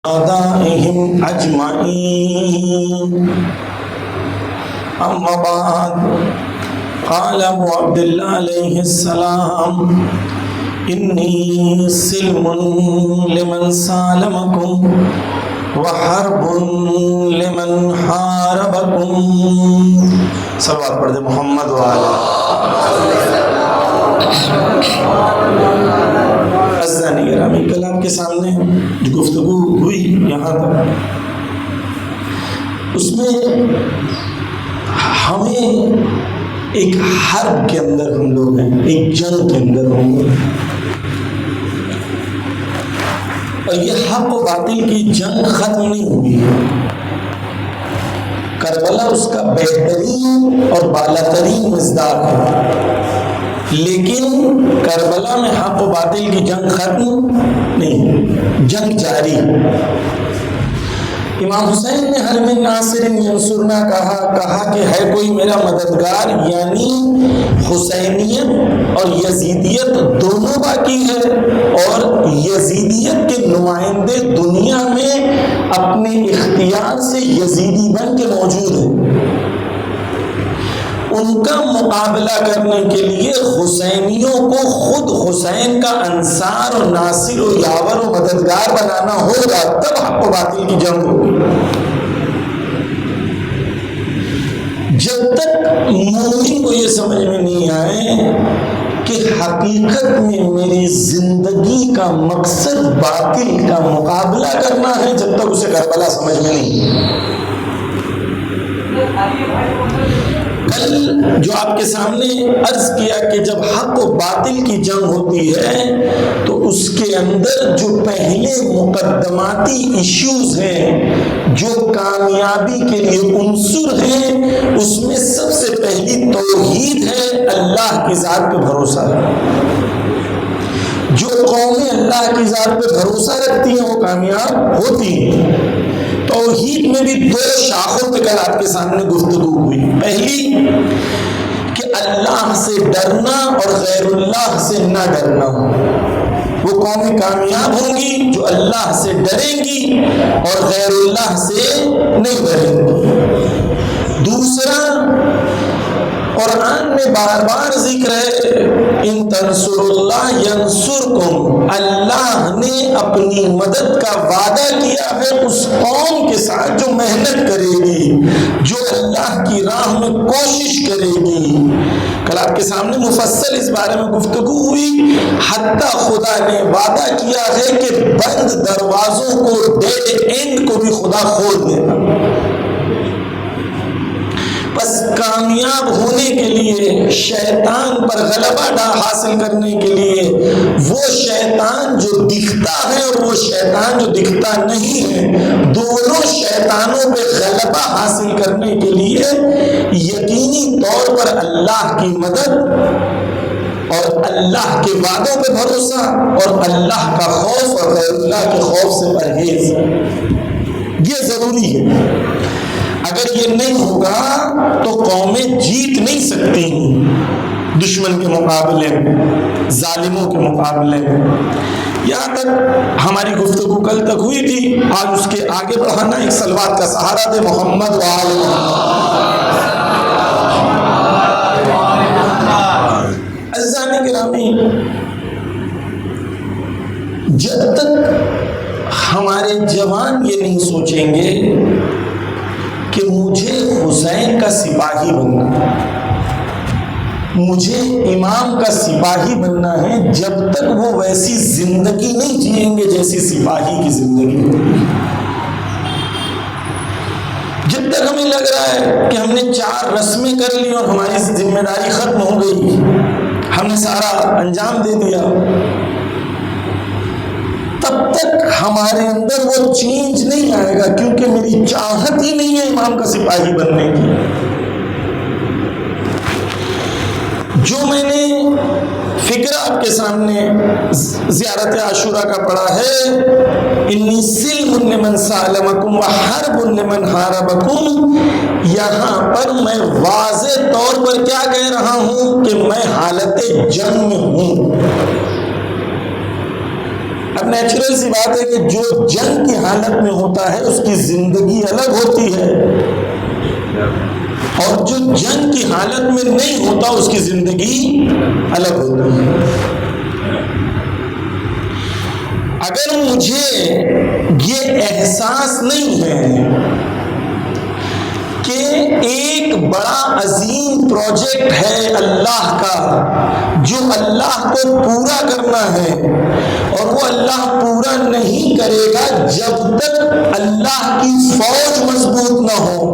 آبائهم أجمعين أما بعد قال أبو عبد الله عليه السلام إني سلم لمن سالمكم وحرب لمن حاربكم. صلوات پڑھ دے محمد وعلى عزیزان گرامی. کل آپ کے سامنے جو گفتگو ہوئی یہاں تک، اس میں ہمیں ایک حرب کے اندر ہم لوگ ہیں، ایک جنگ کے اندر ہوں گے، اور یہ حق و باطل کی جنگ ختم نہیں ہوئی ہے. کربلا اس کا بہترین اور بالا ترین مصداق ہے، لیکن کربلا میں حق و باطل کی جنگ ختم نہیں، جنگ جاری. امام حسین نے حل من ناصر ینصرنا کہا کہ ہے کوئی میرا مددگار، یعنی حسینیت اور یزیدیت دونوں باقی ہے، اور یزیدیت کے نمائندے دنیا میں اپنے اختیار سے یزیدی بن کے موجود ہیں. ان کا مقابلہ کرنے کے لیے حسینیوں کو خود حسین کا انصار و ناصر و یاور و مددگار بنانا ہوگا، تب حق و باطل کی جنگ ہوگی. جب تک مومن کو یہ سمجھ میں نہیں آئے کہ حقیقت میں میری زندگی کا مقصد باطل کا مقابلہ کرنا ہے، جب تک اسے کربلا سمجھ میں نہیں. کل جو آپ کے سامنے عرض کیا کہ جب حق و باطل کی جنگ ہوتی ہے تو اس کے اندر جو پہلے مقدماتی ایشوز ہیں، جو کامیابی کے لیے عنصر ہیں، اس میں سب سے پہلی توحید ہے، اللہ کی ذات پہ بھروسہ ہے. جو قومیں اللہ کی ذات پہ بھروسہ رکھتی ہیں وہ کامیاب ہوتی ہیں. توحید میں بھی دو شاخوں پہ کل آپ کے سامنے گفتگو ہوئی. پہلی کہ اللہ سے ڈرنا اور غیر اللہ سے نہ ڈرنا. وہ قومیں کامیاب ہوں گی جو اللہ سے ڈریں گی اور غیر اللہ سے نہیں ڈریں گی. دوسرا، قرآن میں بار بار ذکر ہے ان تنصر اللہ ینصرکم، اللہ نے اپنی مدد کا وعدہ کیا ہے اس قوم کے ساتھ جو محنت کرے گی، جو اللہ کی راہ میں کوشش کرے گی. کل آپ کے سامنے مفصل اس بارے میں گفتگو ہوئی. حتیٰ خدا نے وعدہ کیا ہے کہ بند دروازوں کو، ڈیڈ اینڈ کو بھی خدا کھول دینا. بس کامیاب ہونے کے لیے، شیطان پر غلبہ حاصل کرنے کے لیے، وہ شیطان جو دکھتا ہے اور وہ شیطان جو دکھتا نہیں ہے، دونوں شیطانوں پہ غلبہ حاصل کرنے کے لیے یقینی طور پر اللہ کی مدد اور اللہ کے وعدوں پہ بھروسہ اور اللہ کا خوف اور غیر اللہ کے خوف سے پرہیز، یہ ضروری ہے. اگر یہ نہیں ہوگا تو قومیں جیت نہیں سکتی دشمن کے مقابلے میں، ظالموں کے مقابلے میں. یہاں تک ہماری گفتگو کل تک ہوئی تھی. آج اس کے آگے بڑھانا، ایک صلوات کا سہارا دے محمد وآل عزیزان گرامی. جب تک ہمارے جوان یہ نہیں سوچیں گے کہ مجھے حسین کا سپاہی بننا، مجھے امام کا سپاہی بننا ہے، جب تک وہ ویسی زندگی نہیں جئیں گے جیسی سپاہی کی زندگی. جب تک ہمیں لگ رہا ہے کہ ہم نے 4 رسمیں کر لی اور ہماری ذمہ داری ختم ہو گئی، ہم نے سارا انجام دے دیا، تب تک ہمارے اندر وہ چینج نہیں آئے گا، کیونکہ میری چاہت ہی نہیں ہے امام کا سپاہی بننے کی. جو میں نے فکر آپ کے سامنے زیارت عاشورہ کا پڑھا ہے، انی سلم لمن سالمکم وحرب لمن حاربکم، یہاں پر میں واضح طور پر کیا کہہ رہا ہوں کہ میں حالت جنگ میں ہوں. اب اب نیچرل سی بات ہے کہ جو جنگ کی حالت میں ہوتا ہے اس کی زندگی الگ ہوتی ہے، اور جو جنگ کی حالت میں نہیں ہوتا اس کی زندگی الگ ہوتی ہے۔ اگر مجھے یہ احساس نہیں ہے کہ ایک بڑا عظیم پروجیکٹ ہے اللہ کا جو اللہ کو پورا کرنا ہے، اور وہ اللہ پورا نہیں کرے گا جب تک اللہ کی فوج مضبوط نہ ہو،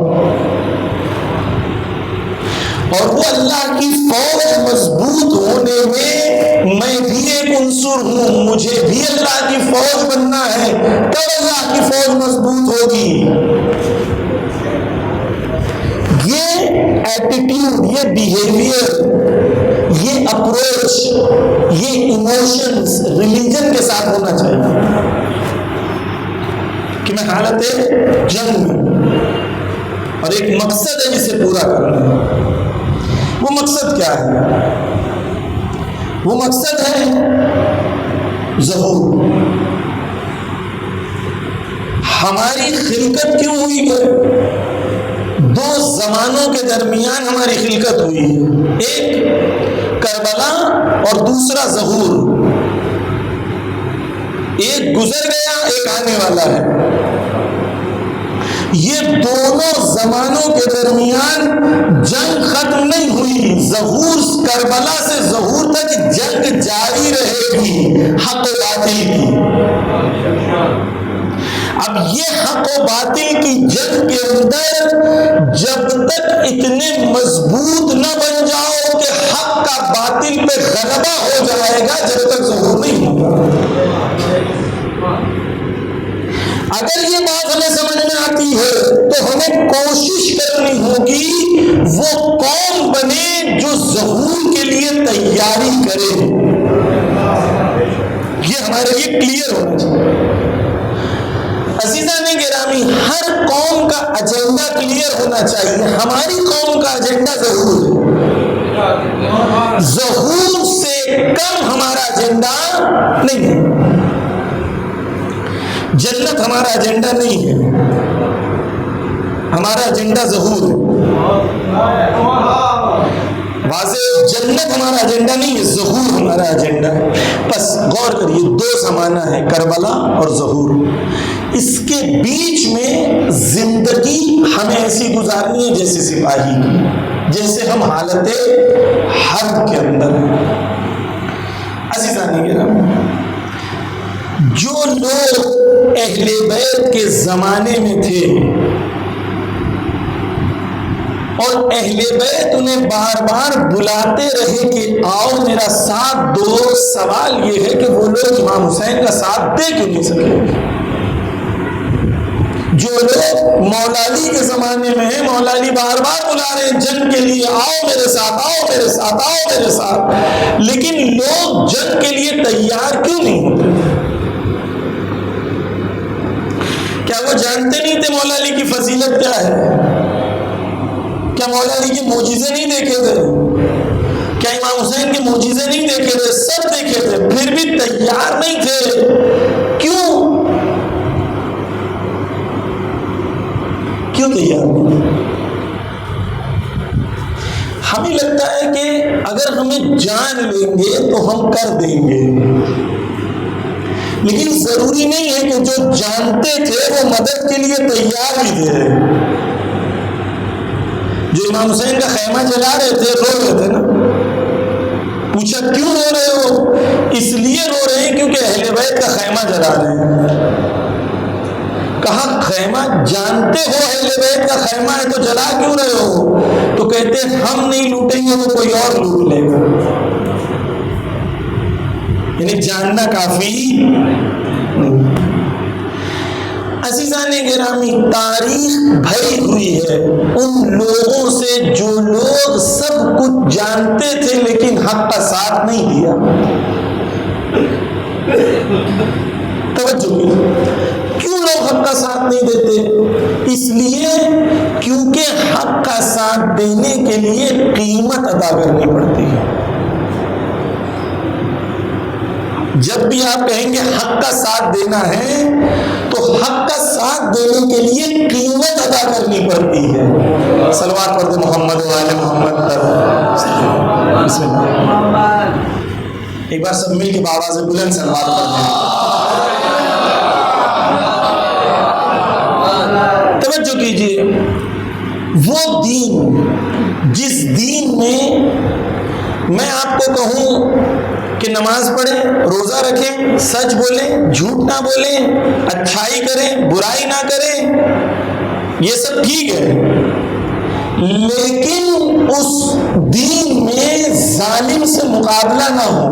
اور وہ اللہ کی فوج مضبوط ہونے میں بھی ایک عنصر ہوں، مجھے بھی اللہ کی فوج بننا ہے، تب اللہ کی فوج مضبوط ہوگی۔ یہ ایٹیٹیوڈ، یہ بیہیویئر، یہ اپروچ، یہ ایموشنز ریلیجن کے ساتھ ہونا چاہیے کہ میں حالت جنگ میں، اور ایک مقصد ہے جسے پورا کرنا ہے۔ وہ مقصد کیا ہے؟ وہ مقصد ہے ظہور۔ ہماری خلقت کیوں ہوئی ہے؟ دو زمانوں کے درمیان ہماری خلقت ہوئی ہے، ایک کربلا اور دوسرا ظہور۔ ایک گزر گیا، ایک آنے والا ہے۔ یہ دونوں زمانوں کے درمیان جنگ ختم نہیں ہوئی، ظہور کربلا سے ظہور تک جنگ جاری رہے گی، حق و باطل کی۔ اب یہ حق و باطل کی جنگ کے اندر جب تک اتنے مضبوط نہ بن جاؤ کہ حق کا باطل پہ غلبہ ہو جائے گا، جب تک ظہور نہیں ہوگا۔ اگر یہ بات ہمیں سمجھ میں آتی ہے تو ہمیں کوشش کرنی ہوگی وہ قوم بنے جو ظہور کے لیے تیاری کرے۔ یہ ہمارے لیے کلیئر ہونا چاہیے۔ عزیزان گرامی، ہر قوم کا ایجنڈا کلیئر ہونا چاہیے۔ ہماری قوم کا ایجنڈا ظہور ہے، ظہور سے کم ہمارا ایجنڈا نہیں ہے۔ جنت ہمارا ایجنڈا نہیں ہے، ہمارا ایجنڈا ظہور ہے۔ واضح، جنت ہمارا ایجنڈا نہیں ہے، ظہور ہمارا ایجنڈا ہے۔ بس غور کریے، دو زمانہ ہے، کربلا اور ظہور۔ اس کے بیچ میں زندگی ہمیں ایسی گزارنی ہے جیسے سپاہی کی، جیسے ہم حالت حرب کے اندر ہیں۔ عزیزان گرامی، جو لوگ اہل بیت کے زمانے میں تھے اور اہل بیت انہیں بار بار بلاتے رہے کہ آؤ میرا ساتھ دو، سوال یہ ہے کہ وہ لوگ امام حسین کا ساتھ دے کیوں نہیں سکے؟ جو لوگ مولا علی کے زمانے میں ہیں، مولا علی بار بار بلا رہے ہیں جنگ کے لیے، آؤ میرے ساتھ، آؤ میرے ساتھ، آؤ میرے ساتھ، لیکن لوگ جنگ کے لیے تیار کیوں نہیں ہوتے؟ کیا وہ جانتے نہیں تھے مولا علی کی فضیلت کیا ہے؟ کیا مولا علی کے معجزے نہیں دیکھے تھے؟ کیا امام حسین کے معجزے نہیں دیکھے تھے؟ سب دیکھے تھے، پھر بھی تیار نہیں تھے۔ کیوں تیار نہیں؟ ہمیں لگتا ہے کہ اگر ہمیں جان لیں گے تو ہم کر دیں گے، لیکن ضروری نہیں ہے کہ جو جانتے تھے وہ مدد کے لیے تیار بھی تھے۔ جو امام حسین کا خیمہ جلا رہے تھے، رو رہے تھے نا؟ پوچھا کیوں رو رہے ہو؟ اس لیے رو رہے ہیں کیونکہ اہل بیت کا خیمہ جلا رہے ہیں۔ کہا خیمہ جانتے ہو اہل بیت کا خیمہ ہے تو جلا کیوں رہے ہو؟ تو کہتے ہیں ہم نہیں لوٹیں گے تو کوئی اور لوٹ لے گا۔ یعنی جاننا کافی نہیں۔ عزیزان گرامی، تاریخ بھری ہوئی ہے ان لوگوں سے جو لوگ سب کچھ جانتے تھے لیکن حق کا ساتھ نہیں دیا۔ توجہ کیوں لوگ حق کا ساتھ نہیں دیتے؟ اس لیے کیونکہ حق کا ساتھ دینے کے لیے قیمت ادا کرنی پڑتی ہے۔ جب بھی آپ کہیں گے حق کا ساتھ دینا ہے تو حق کا ساتھ دینے کے لیے قیمت ادا کرنی پڑتی ہے. صلوات پڑھ دے محمد و آل محمد پر. بسم اللہ. ایک بار سب مل کے بآواز بلند صلوات پڑھیں. توجہ کیجیے. وہ دین جس دین میں آپ کو کہوں کہ نماز پڑھیں, روزہ رکھیں, سچ بولیں, جھوٹ نہ بولیں, اچھائی کریں, برائی نہ کریں, یہ سب ٹھیک ہے, لیکن اس دین میں ظالم سے مقابلہ نہ ہو,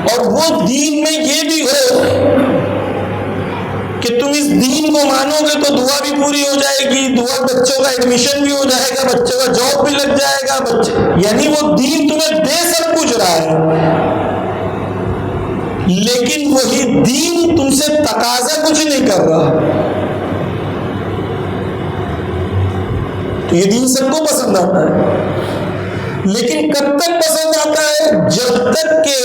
اور وہ دین میں یہ بھی ہو کہ تم اس دین کو مانو گے تو دعا بھی پوری ہو جائے گی, دعا بچوں کا ایڈمیشن بھی ہو جائے گا, بچوں کا جاب بھی لگ جائے گا, بچے یعنی وہ دین تمہیں دے سب کچھ رہا ہے, لیکن وہی دین تم سے تقاضا کچھ نہیں کر رہا. تو یہ دین سب کو پسند آتا ہے, لیکن کب تک پسند آتا ہے؟ جب تک کہ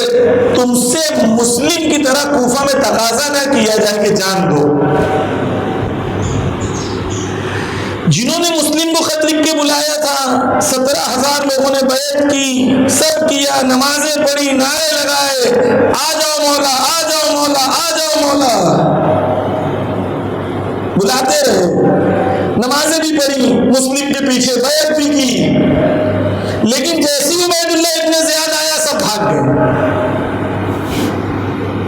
تم سے مسلم کی طرح کوفہ میں تقاضا نہ کیا جائے کہ جان دو. جنہوں نے مسلم کو خط لکھ کے بلایا تھا, 17,000 لوگوں نے بیعت کی, سب کیا, نمازیں پڑھی, نعرے لگائے, آ جاؤ مولا, آ جاؤ مولا, آ جاؤ مولا, بلاتے رہے, نمازیں بھی پڑھی, مسلم کے پیچھے بیعت بھی کی, لیکن جیسی عبید اللہ ابن زیاد آیا سب بھاگ گئے.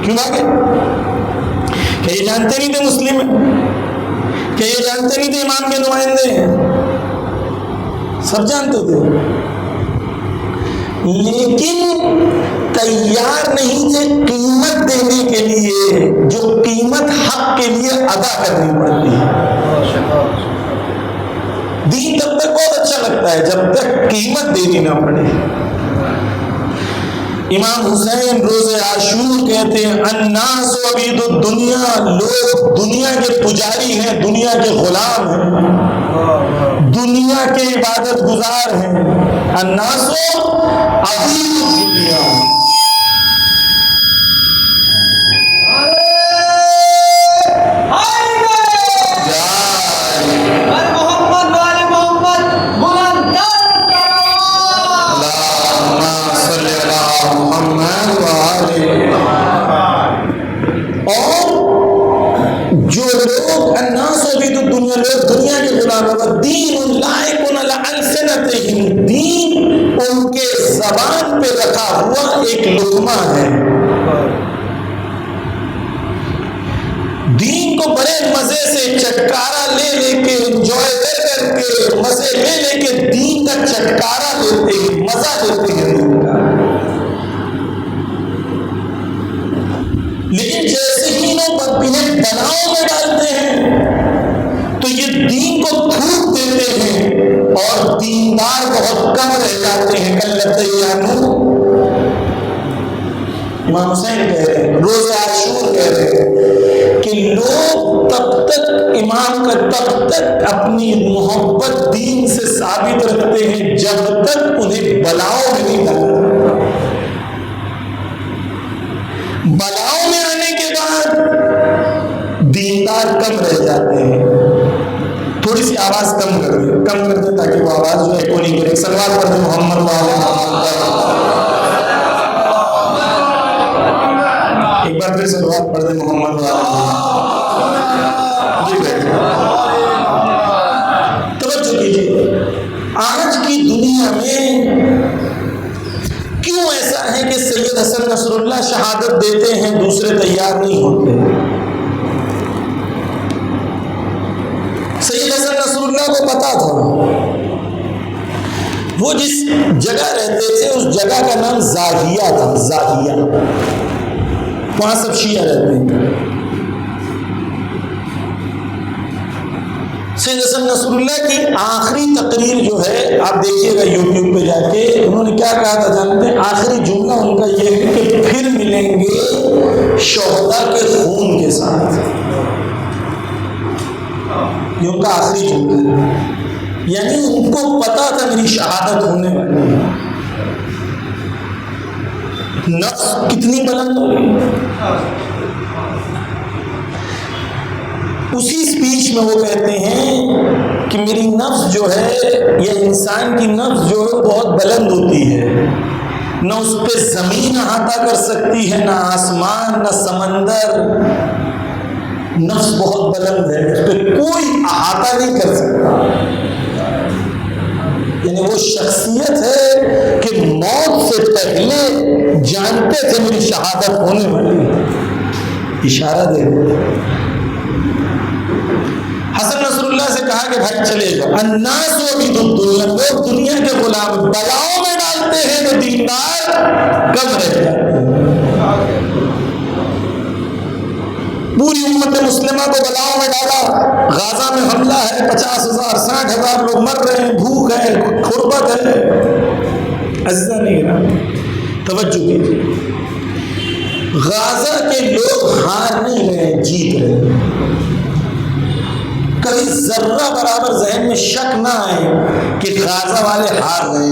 کیوں بھاگے؟ کہ یہ جانتے نہیں تھے مسلم ہیں, کہ یہ جانتے نہیں تھے امام کے نمائندے ہیں, سب جانتے تھے, لیکن تیار نہیں تھے قیمت دینے کے لیے جو قیمت حق کے لیے ادا کرنی پڑتی ہے. دین تب تک بہت اچھا لگتا ہے جب تک قیمت دینی نہ پڑے. امام حسین روز عاشور کہتے ہیں الناس عبید الدنیا, لوگ دنیا کے پجاری ہیں, دنیا کے غلام ہیں, دنیا کے عبادت گزار ہیں. الناس عبید الدنیا. اور جو لوگ الناس عبید الدنیا, لوگ دنیا کے غلام ہیں, دین لائق علی السنتہم, دین ان کے زبان پہ رکھا ہوا ایک لقمہ ہے. دین کو بڑے مزے سے چٹکارا لے لے کے, انجوائے کر کے, مزے لے لے کے دین کا چٹکارا لیتے ہیں, مزہ لیتے ہیں دین کا. لیکن جیسے ہی لوگ انہیں بناؤ میں ڈالتے ہیں تو یہ دین کو تھوک دیتے ہیں اور دیندار بہت کم رہ جاتے ہیں. امام حسین کہہ رہے ہیں, روز عاشور کہہ رہے ہیں کہ لوگ تب تک امام کا تب تک اپنی محبت دین سے ثابت رکھتے ہیں جب تک انہیں بلاؤ میں نہیں ڈالتے. بلاؤ میں آنے کے بعد دیندار کم رہ جاتے ہیں. تھوڑی سی آواز کم کر دیں تاکہ وہ آواز جو ہے ایکو نہیں کرے. صلوات پڑھ دیں محمد و آل محمد. ایک بار پھر صلوات پڑھ دیں محمد و آل محمد. جی بیٹھے توجہ کیجیے. آج کی دنیا میں کیوں ایسا ہے کہ سید حسن نصر اللہ شہادت دیتے ہیں, دوسرے تیار نہیں ہوتے؟ سید حسن نصر اللہ کو پتا تھا, وہ جس جگہ رہتے تھے اس جگہ کا نام زاہیہ تھا, زاہیہ, وہاں سب شیعہ رہتے ہیں. سید حسن نصر اللہ کی آخری تقریر جو ہے آپ دیکھیے گا یوٹیوب پہ جا کے, انہوں نے کیا کہا تھا جانتے ہیں؟ آخری جملہ ان کا یہ ہے کہ پھر ملیں گے شہداء کے خون کے ساتھ. یہ ان کا آخری جملہ ہے. یعنی ان کو پتا تھا میری شہادت ہونے والی ہے. نفس کتنی بلند ہوگی. اسی اسپیچ میں وہ کہتے ہیں کہ میری نفس جو ہے یا انسان کی نفس جو ہے بہت بلند ہوتی ہے، نہ اس پہ زمین احاطہ کر سکتی ہے، نہ آسمان، نہ سمندر. نفس بہت بلند ہے، اس پہ کوئی احاطہ نہیں کر سکتا. یعنی وہ شخصیت ہے کہ موت سے پہلے جانتے تھے میری شہادت ہونے والی. اشارہ دے حسن نصر اللہ سے کہا کہ بھائی چلے جاؤ. الناس عبید الدنیا، لوگ دنیا کے غلام بلاؤں میں ڈالتے ہیں تو دیندار کم رہ جاتے ہیں. پوری امت مسلمہ کو بلاؤں میں ڈالا. غازہ میں حملہ ہے، 50,000 60,000 لوگ مر رہے ہیں، بھوک ہے، غربت ہے. ایسا نہیں ہے. توجہ کیجیے، غازہ کے لوگ ہار نہیں رہے، جیت رہے ہیں. کبھی ذرہ برابر ذہن میں شک نہ آئے کہ غازہ والے ہار گئے،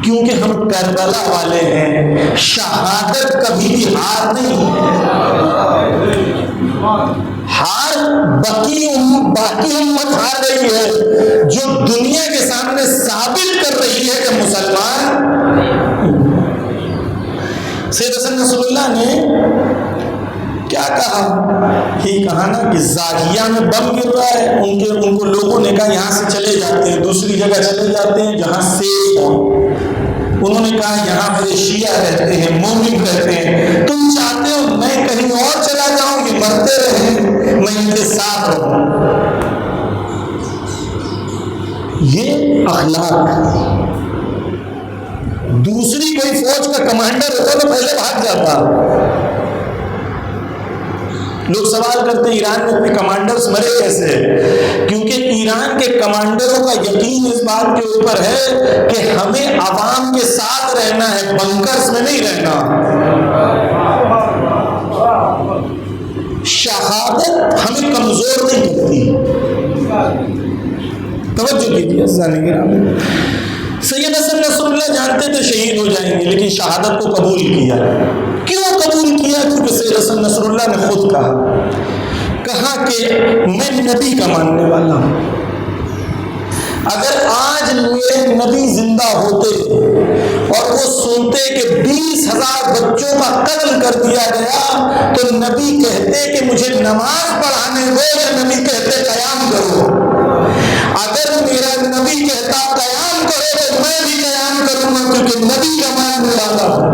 کیونکہ ہم کربلا والے ہیں. شہادت کبھی بھی ہار نہیں ہے. ہار باقی امت ہار رہی ہے جو دنیا کے سامنے ثابت کر رہی ہے کہ مسلمان. سید حسن نصر اللہ نے کیا کہا؟ یہ کہا نا کہ زاہیہ میں بم گر رہا ہے، ان کو لوگوں نے کہا یہاں سے چلے جاتے ہیں، دوسری جگہ چلے جاتے ہیں جہاں سیف ہو. انہوں نے کہا یہاں میرے شیعہ رہتے ہیں، مومن رہتے ہیں، تم چاہتے ہو میں کہیں اور چلا جاؤں، یہ مرتے رہیں، میں ان کے ساتھ رہوں. یہ اخلاق. دوسری کوئی فوج کا کمانڈر ہوتا تو پہلے بھاگ جاتا. لوگ سوال کرتے ہیں ایران میں اپنے کمانڈرز مرے کیسے؟ کیونکہ ایران کے کمانڈروں کا یقین اس بات کے اوپر ہے کہ ہمیں عوام کے ساتھ رہنا ہے، بنکرز میں نہیں رہنا. شہادت ہمیں کمزور نہیں کرتی. توجہ کیجیے عزیزان گرامی. سید حسن نصر اللہ جانتے تھے شہید ہو جائیں گے، لیکن شہادت کو قبول کیا. کیوں قبول کیا؟ کیونکہ سید حسن نصر اللہ نے خود کہا کہ میں نبی کا ماننے والا ہوں. اگر آج میرے نبی زندہ ہوتے اور وہ سنتے کہ 20,000 بچوں کا قتل کر دیا گیا تو نبی کہتے کہ مجھے نماز پڑھانے دو، یا نبی کہتے قیام کرو. اگر میرا نبی کہتا قیام کرو تو میں بھی قیام کروں گا، کیونکہ نبی کا ماننے والا ہوں.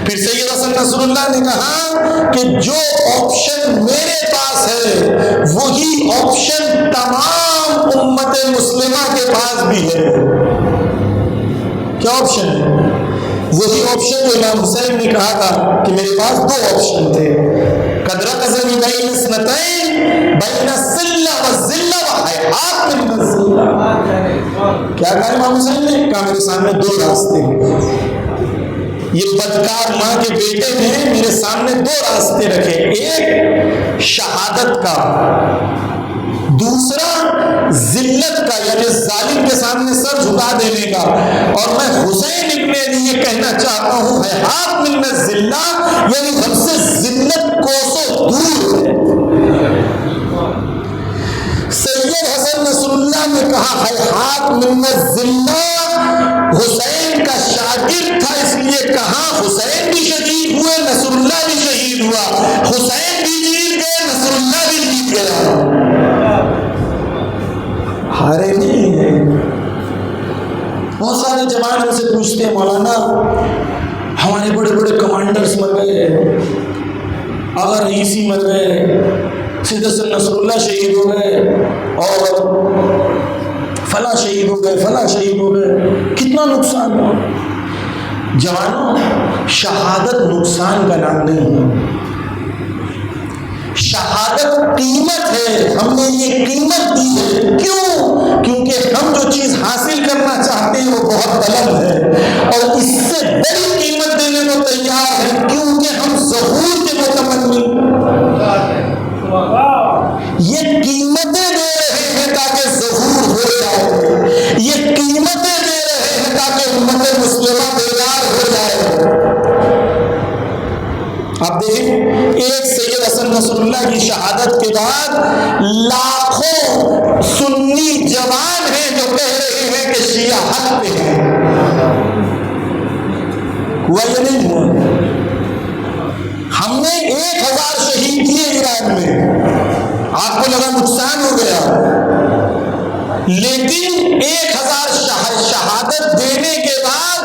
پھر سید حسن نصر اللہ نے کہا کہ جو آپشن میرے پاس ہے وہی آپشن تمام امت مسلمہ کے پاس بھی ہے. کیا آپشن ہے؟ وہی آپشن جو امام حسین نے کہا تھا کہ میرے پاس 2 آپشن تھے. قد رکزنی بین اثنتین بین السلہ والذلہ وحیات من الذلہ. کیا کہا امام حسین نے؟ کہا میرے سامنے 2 راستے ہیں. یہ بدکار ماں کے بیٹے نے میرے سامنے 2 راستے رکھے، ایک شہادت کا، دوسرا ذلت کا، یعنی ظالم کے سامنے سر جھکا دینے کا. اور میں حسین ابن علی یہ کہنا چاہتا ہوں حیات من الذلہ، یعنی ہم سے ذلت کوسوں دور ہے. سید حسن نصر اللہ نے کہا حیات من الذلہ. حسین کا شاگرد تھا، اس لیے کہا حسین بھی شہید ہوئے، نصر اللہ بھی شہید ہوا. حسین بھی جیت گئے، نصر اللہ بھی جیت گیا. ہارے نہیں ہیں. بہت سارے جوان ہم سے پوچھتے ہیں مولانا ہمارے بڑے بڑے کمانڈرز مر گئے، آغا رئیسی مر گئے، سید حسن نصر اللہ شہید ہو گئے، اور فلاں شہید ہو گئے، فلاں شہید ہو گئے، کتنا نقصان ہوا. جوانوں، شہادت نقصان کا نام نہیں ہے. شہادت قیمت ہے، ہم نے یہ قیمت دی ہے. کیوں؟ کیونکہ ہم جو چیز حاصل کرنا چاہتے ہیں وہ بہت بلند ہے، اور اس سے بڑی قیمت دینے کو تیار ہے، کیونکہ ہم ظہور کے متمنی. یہ قیمتیں دے رہے ہیں تاکہ ظہور ہو جائے، یہ قیمتیں دے رہے ہیں تاکہ امت مسلمہ بیدار آپ دیکھیں ایک سید حسن نصر اللہ کی شہادت کے بعد لاکھوں سنی جوان ہیں جو کہہ رہے ہیں کہ شیعہ حق پہ ہیں. ہوا یا نہیں ہوا؟ ہم نے 1000 شہید کیے ایران میں، آپ کو لگا نقصان ہو گیا، لیکن 1000 شہادت دینے کے بعد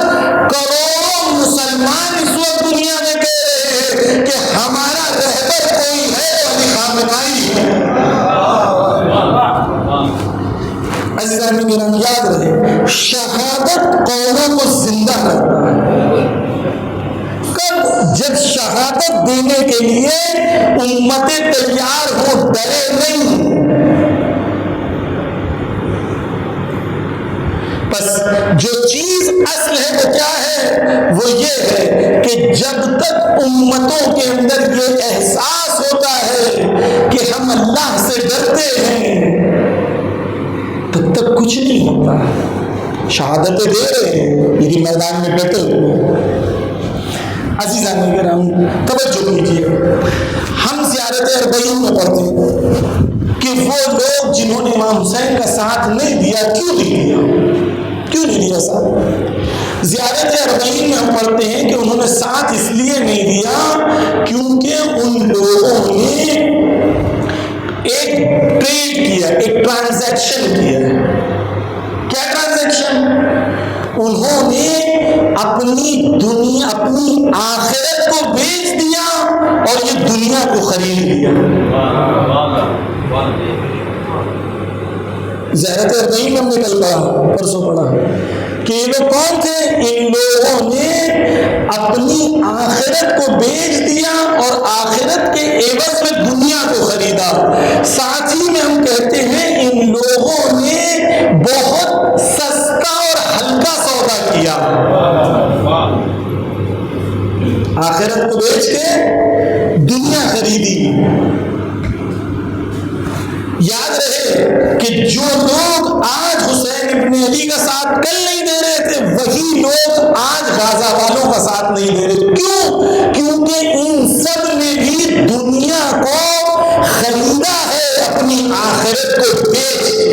کروڑوں مسلمان اس وقت دنیا میں کہہ رہے ہیں کہ ہمارا رہبر کوئی ہے تو علی خامنہئی ہے. عزیزان گرامی یاد رہے، شہادت قوموں کو زندہ کرتا ہے. جب شہادت دینے کے لیے امتیں تیار ہو، ڈرے نہیں. بس جو چیز اصل ہے وہ کیا ہے؟ وہ یہ ہے کہ جب تک امتوں کے اندر یہ احساس ہوتا ہے کہ ہم اللہ سے ڈرتے ہیں، تب تک کچھ نہیں ہوتا. شہادتیں دے رہے ہیں لیکن میدان میں ڈٹے ہوئے. عزیزان کرام توجہ کیجیے، ہم زیارت اربعین میں پڑھتے ہیں کہ وہ لوگ جنہوں نے امام حسین کا ساتھ نہیں دیا، کیوں نہیں دیا ساتھ؟ زیارت اربعین میں ہم پڑھتے ہیں کہ انہوں نے ساتھ اس لیے نہیں دیا کیونکہ ان لوگوں نے ایک ٹریڈ کیا، ایک ٹرانزیکشن کیا. کیا ٹرانزیکشن؟ انہوں نے اپنی دنیا، اپنی آخرت کو بیچ دیا اور یہ دنیا کو خرید لیا. زیارت اربعین میں ہم نے کل پڑھا، پرسوں پڑھا کہ یہ لوگ کون تھے؟ ان لوگوں نے اپنی آخرت کو بیچ دیا اور آخرت کے عوض میں دنیا کو خریدا. ساتھ ہی میں ہم کہتے ہیں ان لوگوں نے بہت سستا اور ہلکا سودا کیا. آخرت کو بیچ کے دنیا خریدی. یاد رہے کہ جو لوگ آج حسین ابن علی کا ساتھ کل نہیں دے رہے تھے، وہی لوگ آج غازہ والوں کا ساتھ نہیں دے رہے. کیوں؟ کیونکہ ان سب نے بھی دنیا کو خریدا ہے اپنی آخرت کو بیچ کے،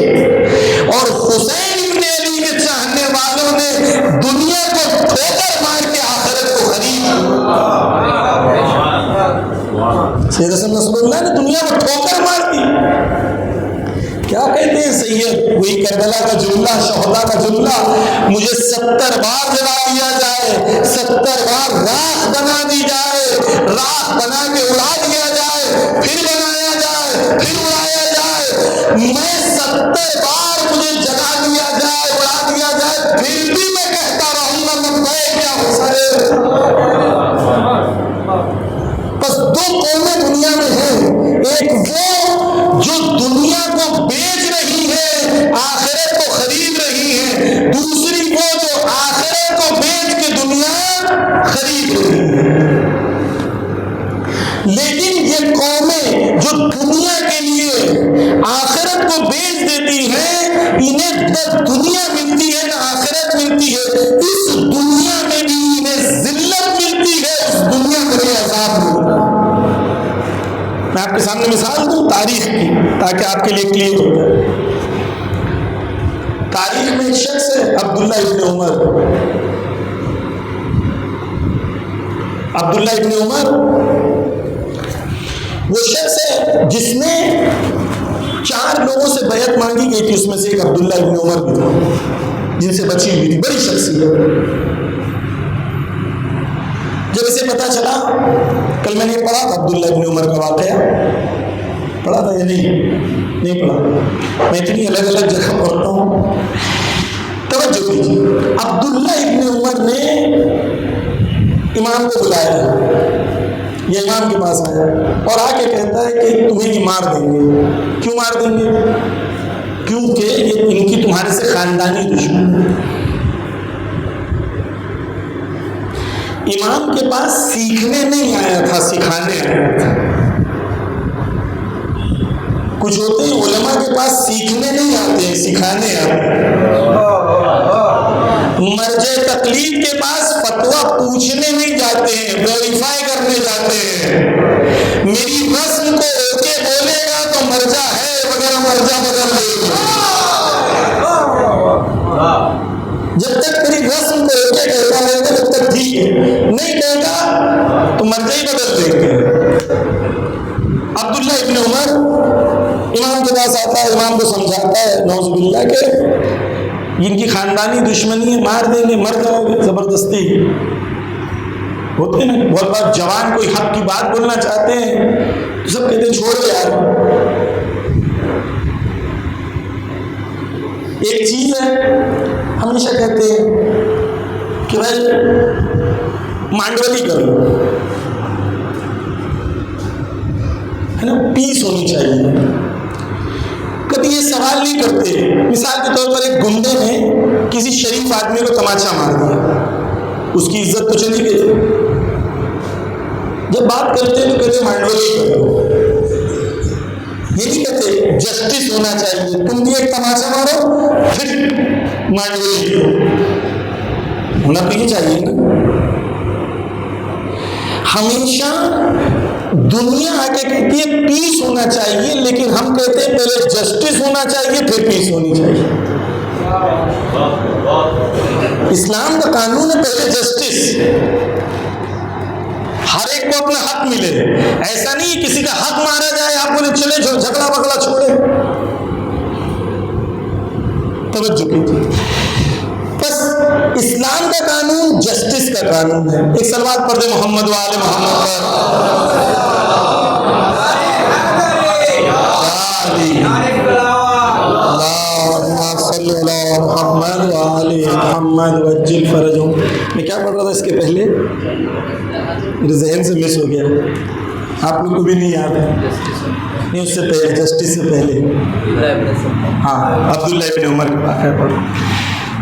اور حسین ابن علی کے چاہنے والوں نے دنیا کو ٹھوکر مار کے آخرت کو خریدا. سید حسن نصر اللہ نے دنیا کو ٹھوکر مار دی. کیا کہتے ہیں سید؟ وہی کربلا کا جملہ، شہدا کا جملہ، مجھے 70 بار جلا دیا جائے، 70 بار راکھ بنا دی جائے، راکھ بنا کے اڑا دیا جائے، پھر بنایا جائے، پھر اڑایا جائے، میں 70 بار مجھے جلا دیا جائے، اڑا دیا جائے، پھر بھی میں کہتا رہوں گا لبیک یا حسین. بس 2 قومیں دنیا میں ہیں، ایک وہ جو دنیا کو بیچ رہی ہے، آخرت کو خرید رہی ہے، دوسری وہ جو آخرت کو بیچ کے دنیا خرید رہی ہے. لیکن یہ قومیں جو دنیا کے لیے آخرت کو بیچ دیتی ہیں، انہیں نہ دنیا ملتی ہے نہ آخرت ملتی ہے. اس دنیا میں بھی انہیں ذلت ملتی ہے، اس دنیا میں بھی عذاب ملتا ہے. میں آپ کے سامنے مثال دوں تاریخ کی تاکہ آپ کے لیے کلیئر ہو جائے. تاریخ میں ایک شخص ہے عبداللہ ابن عمر. عبداللہ ابن عمر وہ شخص ہے جس نے 4 لوگوں سے بیعت مانگی گئی تھی، اس میں سے ایک عبداللہ ابن عمر بھی تھا جن سے بچی ہوئی تھی. بڑی شخصیت. جب اسے پتا چلا، کل میں نے پڑھا تھا عبداللہ ابن عمر کا واقعہ، پڑھا تھا یا نہیں پڑھا؟ میں اتنی الگ الگ جگہ پڑھتا ہوں. توجہ کیجیے، عبداللہ ابن عمر نے امام کو بلایا، یہ امام کے پاس آیا اور آ کے کہتا ہے کہ تمہیں یہ مار دیں گے. کیوں مار دیں گے؟ کیونکہ یہ ان کی تمہارے سے خاندانی دشمن ہے. امام کے پاس سیکھنے نہیں آیا تھا، سکھانے آیا تھا. کچھ ہوتے ہیں علماء کے پاس سیکھنے نہیں آتے ہیں، سکھانے آتے ہیں. مرجع تقلید کے پاس فتویٰ پوچھنے نہیں جاتے ہیں، ویریفائی کرنے جاتے ہیں۔ میری رسم کو اوکے بولے گا تو مرجع ہے، وغیرہ مرجع بدل دے گا۔ جب تک میری رسم کو اوکے کہتا رہے گا تب تک ٹھیک ہے، نہیں کہے گا تو مرجع ہی بدل دیں گے۔ عبداللہ ابن عمر امام کے پاس آتا ہے، امام کو سمجھاتا ہے نعوذ باللہ کہ جن کی خاندانی دشمنی ہے مار دیں گے، مر جاؤ گے، زبردستی ہوتے نا۔ بہت بار جوان کوئی حق کی بات بولنا چاہتے ہیں تو سب کہتے ہیں چھوڑو یار۔ ایک چیز ہے ہمیشہ کہتے ہیں کہ بھائی مانڈولی کرو، ہے نا، پیس ہونی چاہیے۔ کبھی یہ سوال نہیں کرتے۔ مثال کے طور پر ایک گنڈے نے کسی شریف آدمی کو تماچا مار دیا، اس کی عزت تو چلی گئی۔ جب بات کرتے ہیں تو کہتے ہیں مانڈولی کرو، یہ نہیں کہتے جسٹس ہونا چاہیے، تم بھی ایک تماچا مارو پھر مانڈولی کرو، ہونا تو یہ چاہیے نا۔ ہمیشہ دنیا آ کے کہتی ہے پیس ہونا چاہیے، لیکن ہم کہتے ہیں پہلے جسٹس ہونا چاہیے پھر پیس ہونی چاہیے۔ اسلام کا قانون ہے پہلے جسٹس، ہر ایک کو اپنا حق ملے۔ ایسا نہیں کسی کا حق مارا جائے آپ بولے چلے جھگڑا بگڑا چھوڑے۔ توجہ کیجیے، بس اسلام کا قانون جسٹس کا قانون ہے۔ ایک صلوات پڑھ دے محمد وآل محمد پر۔ محمد وآل محمد وجل فرجوں۔ میں کیا پڑھ رہا تھا اس کے پہلے؟ میرے ذہن سے مس ہو گیا، آپ لوگوں کو بھی نہیں یاد ہے؟ نہیں، اس سے پہلے جسٹس سے پہلے ہاں عبداللہ ابن عمر کا واقعہ پڑھو۔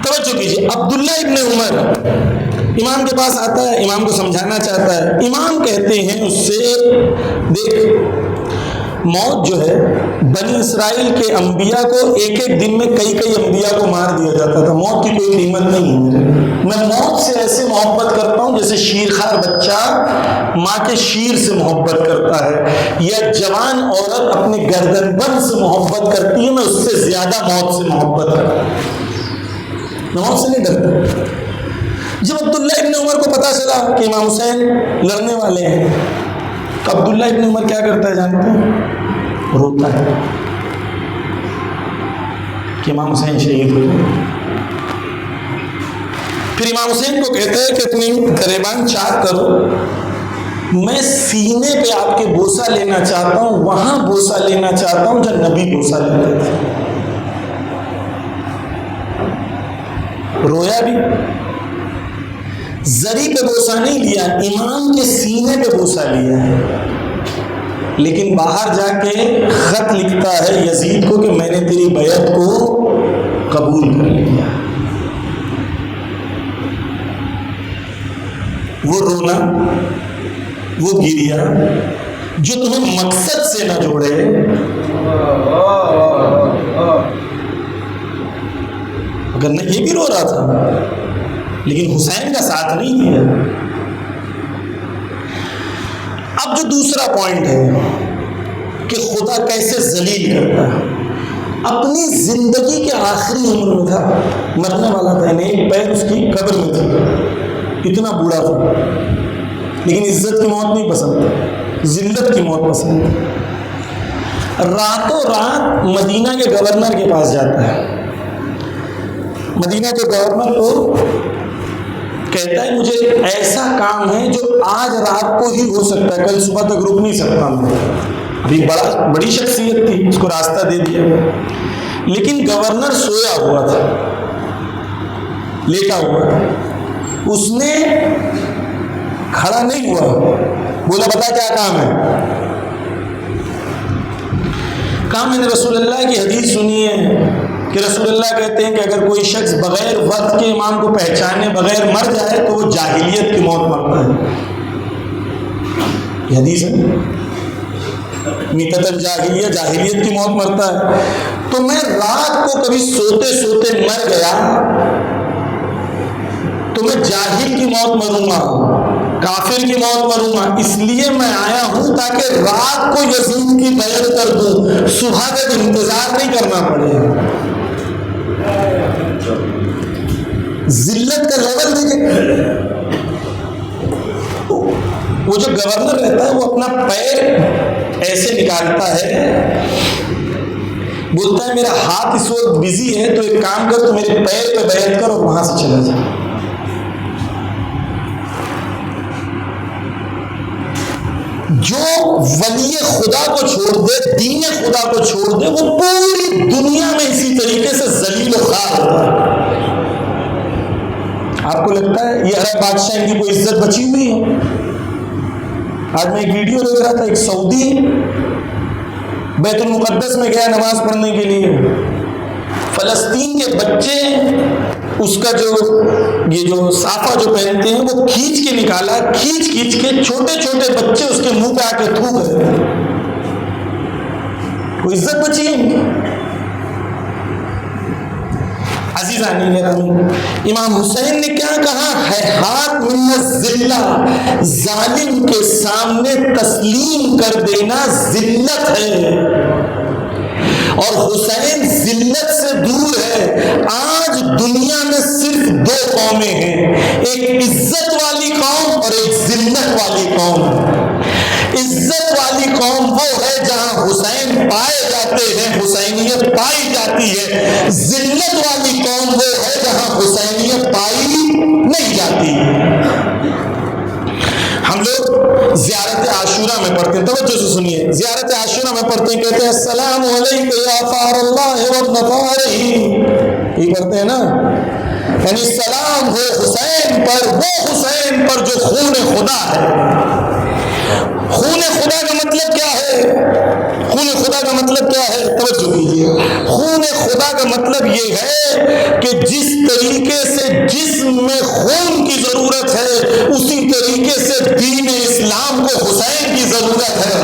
توجہ کیجیے، عبداللہ ابن عمر امام کے پاس آتا ہے، امام کو سمجھانا چاہتا ہے۔ امام کہتے ہیں اس سے، دیکھ موت جو ہے بنی اسرائیل کے انبیاء کو ایک ایک دن میں کئی کئی انبیاء کو مار دیا جاتا تھا، موت کی کوئی قیمت نہیں ہے۔ میں موت سے ایسے محبت کرتا ہوں جیسے شیرخوار بچہ ماں کے شیر سے محبت کرتا ہے، یا جوان عورت اپنے گردن بند سے محبت کرتی ہے، میں اس سے زیادہ موت سے محبت کرتا ہوں، میں موت سے نہیں ڈرتا۔ جب عبداللہ ابن عمر کو پتا چلا کہ امام حسین لڑنے والے ہیں تو عبداللہ ابن عمر کیا کرتا ہے جانتے ہیں؟ روتا ہے کہ امام حسین شہید ہو گئے۔ پھر امام حسین کو کہتا ہے کہ اپنی گریبان چاک کرو، میں سینے پہ آپ کے بوسہ لینا چاہتا ہوں، وہاں بوسہ لینا چاہتا ہوں جہاں نبی بوسہ لیتے تھے۔ رویا بھی، زری پہ بوسہ نہیں لیا، امام کے سینے پہ بوسہ لیا ہے، لیکن باہر جا کے خط لکھتا ہے یزید کو کہ میں نے تیری بیعت کو قبول کر لیا۔ وہ رونا، وہ گریا جو تمہیں مقصد سے نہ جوڑے، اگر نہ یہ بھی رو رہا تھا لیکن حسین کا ساتھ نہیں دیا۔ اب جو دوسرا پوائنٹ ہے کہ خدا کیسے ذلیل کرتا ہے، اپنی زندگی کے آخری عمر میں تھا، مرنے والا تھا، ایک پیر اس کی قبر میں تھی، اتنا بوڑھا تھا، لیکن عزت کی موت نہیں پسند، ذلت کی موت پسند۔ راتوں رات مدینہ کے گورنر کے پاس جاتا ہے، مدینہ کے گورنر کو کہتا ہے مجھے ایسا کام ہے جو آج رات کو ہی ہو سکتا ہے، کل صبح تک رک نہیں سکتا میں۔ ابھی بڑی شخصیت تھی، اس کو راستہ دے دیا گیا، لیکن گورنر سویا ہوا تھا، لیٹا ہوا تھا، اس نے کھڑا نہیں ہوا، بولا بتا کیا کام ہے؟ کہا میں نے رسول اللہ کی حدیث سنی ہے کہ رسول اللہ کہتے ہیں کہ اگر کوئی شخص بغیر وقت کے امام کو پہچانے بغیر مر جائے تو وہ جاہلیت کی موت مرتا ہے۔ یہ حدیث ہے، میتۃ الجاہلیہ، جاہلیت کی موت مرتا ہے۔ تو میں رات کو کبھی سوتے سوتے مر گیا تو میں جاہل کی موت مروں گا، کافر کی موت مروں گا، اس لیے میں آیا ہوں تاکہ رات کو یزید کی بیعت کر دوں، صبح تک انتظار نہیں کرنا پڑے۔ ذلت کا لیول دیکھیں، وہ جو گورنر رہتا ہے وہ اپنا پیر ایسے نکالتا ہے، بولتا ہے میرا ہاتھ اس وقت بزی ہے تو ایک کام کر، تو میرے پیر پہ بیعت کر اور وہاں سے چلا جا۔ جو ولی خدا کو چھوڑ دے، دین خدا کو چھوڑ دے، وہ پوری دنیا میں اسی طریقے سے ذلیل و خوار ہوتا ہے۔ آپ کو لگتا ہے یہ عرب بادشاہ کی کوئی عزت بچی ہوئی ہے؟ آج میں ایک ویڈیو دیکھ رہا تھا، ایک سعودی بیت المقدس میں گیا نماز پڑھنے کے لیے، فلسطین کے بچے اس کا یہ جو صافہ جو پہنتے ہیں وہ کھینچ کے نکالا، کھینچ کے چھوٹے چھوٹے بچے اس کے منہ پہ آ کے تھوک رہے، کوئی عزت بچی ہے؟ عزیزانی گرامی، امام حسین نے کیا کہا؟ ہیہات من الذلہ، ظالم کے سامنے تسلیم کر دینا ذلت ہے، اور حسین ذلت سے دور ہے۔ آج دنیا میں صرف دو قومیں ہیں، ایک عزت والی قوم اور ایک ذلت والی قوم۔ عزت والی قوم وہ ہے جہاں حسین پائے جاتے ہیں، حسینیت پائی جاتی ہے، ذلت والی قوم وہ ہے جہاں حسینیت پائی نہیں جاتی۔ ہم لوگ زیارت عاشورہ میں پڑھتے ہیں، توجہ سے سنیے، زیارت عاشورہ میں پڑھتے ہیں، کہتے ہیں السلام علیک یا فار اللہ وابن فارہ، یہ پڑھتے ہیں نا، یعنی سلام ہو حسین پر، وہ حسین پر جو خون خدا ہے۔ خون خدا کا مطلب کیا ہے؟ خون خدا کا مطلب کیا ہے؟ توجہ کیجیے، خون خدا کا مطلب یہ ہے کہ جس طریقے سے جسم میں خون کی ضرورت ہے، اسی طریقے سے دین اسلام کو حسین کی ضرورت ہے۔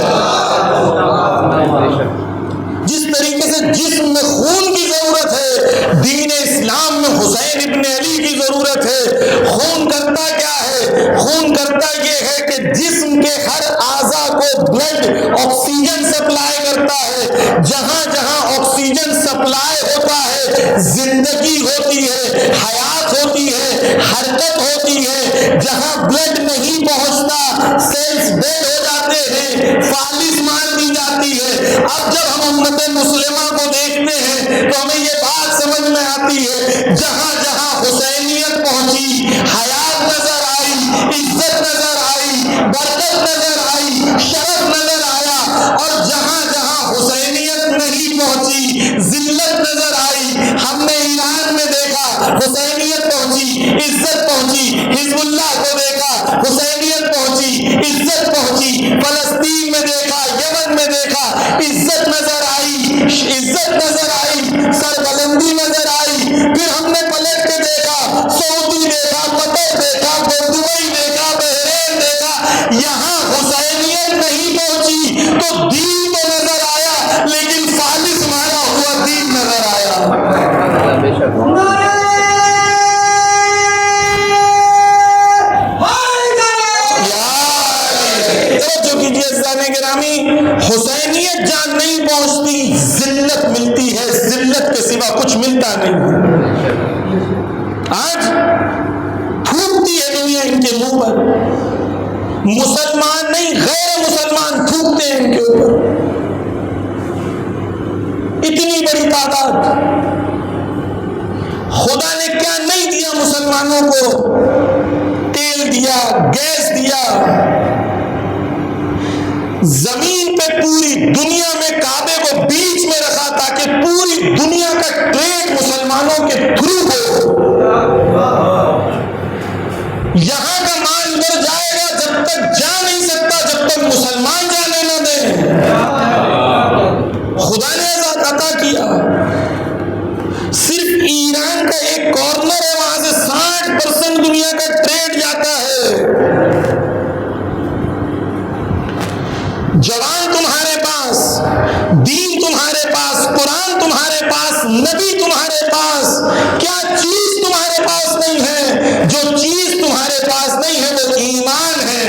جس طریقے سے جسم میں خون کی ضرورت ہے، دین اسلام میں حسین ابن علی کی ضرورت ہے۔ خون کرتا کیا ہے؟ خون کرتا یہ ہے کہ جسم کے ہر اعضاء کو بلڈ آکسیجن سپلائی کرتا ہے، جہاں جہاں آکسیجن سپلائی ہوتا ہے زندگی ہوتی ہے، حیات ہوتی ہے، حرکت ہوتی ہے۔ جہاں بلڈ نہیں پہنچتا سیلز ڈیڈ ہو جاتے ہیں، فالج مار دی جاتی ہے۔ اب جب ہم امت مسلمہ کو دیکھتے ہیں تو ہمیں یہ بات سمجھ میں آتی ہے، جہاں جہاں حسینیت پہنچی، حیات نظر آئی، عزت نظر آئی، برکت نظر آئی، شرف نظر آیا، اور جہاں جہاں حسینیت نہیں پہنچی، ذلت نظر آئی۔ ہم نے ایران میں دیکھا حسینیت پہنچی، عزت پہنچی، حزب اللہ کو دیکھا حسینیت پہنچی، عزت پہنچی، فلسطین میں دیکھا، یمن میں دیکھا، عزت نظر آئی، عزت نظر آئی، سربلندی نظر آئی۔ پھر ہم نے پلٹ کے دیکھا، سعودی دیکھا، قطر دیکھا، دبئی دیکھا، بحرین دیکھا، یہاں حسینیت نہیں پہنچی تو دین تو نظر آیا، لیکن فالس مارا ہوا دین نظر آیا۔ حسینیت جان نہیں پہنچتی، ذلت ملتی ہے، ذلت کے سوا کچھ ملتا نہیں۔ آج تھوکتی ہے دنیا ان کے منہ پر، مسلمان نہیں غیر مسلمان تھوکتے ہیں ان کے اوپر، اتنی بڑی تعداد۔ خدا نے کیا نہیں دیا مسلمانوں کو؟ تیل دیا، گیس دیا، زمین پہ پوری دنیا میں کعبے کو بیچ میں رکھا تاکہ پوری دنیا کا ٹریڈ مسلمانوں کے تھرو ہو۔ یہاں کا مال مر جائے گا، جب تک جا نہیں سکتا جب تک مسلمان جانے نہ دیں۔ خدا نے عطا کیا، صرف ایران کا ایک کارنر ہے، وہاں سے 60% دنیا کا ٹریڈ جاتا ہے۔ جوان تمہارے پاس، دین تمہارے پاس، قرآن قرآن تمہارے پاس، نبی تمہارے پاس، کیا چیز تمہارے پاس نہیں ہے؟ جو چیز تمہارے پاس نہیں ہے وہ ایمان ہے۔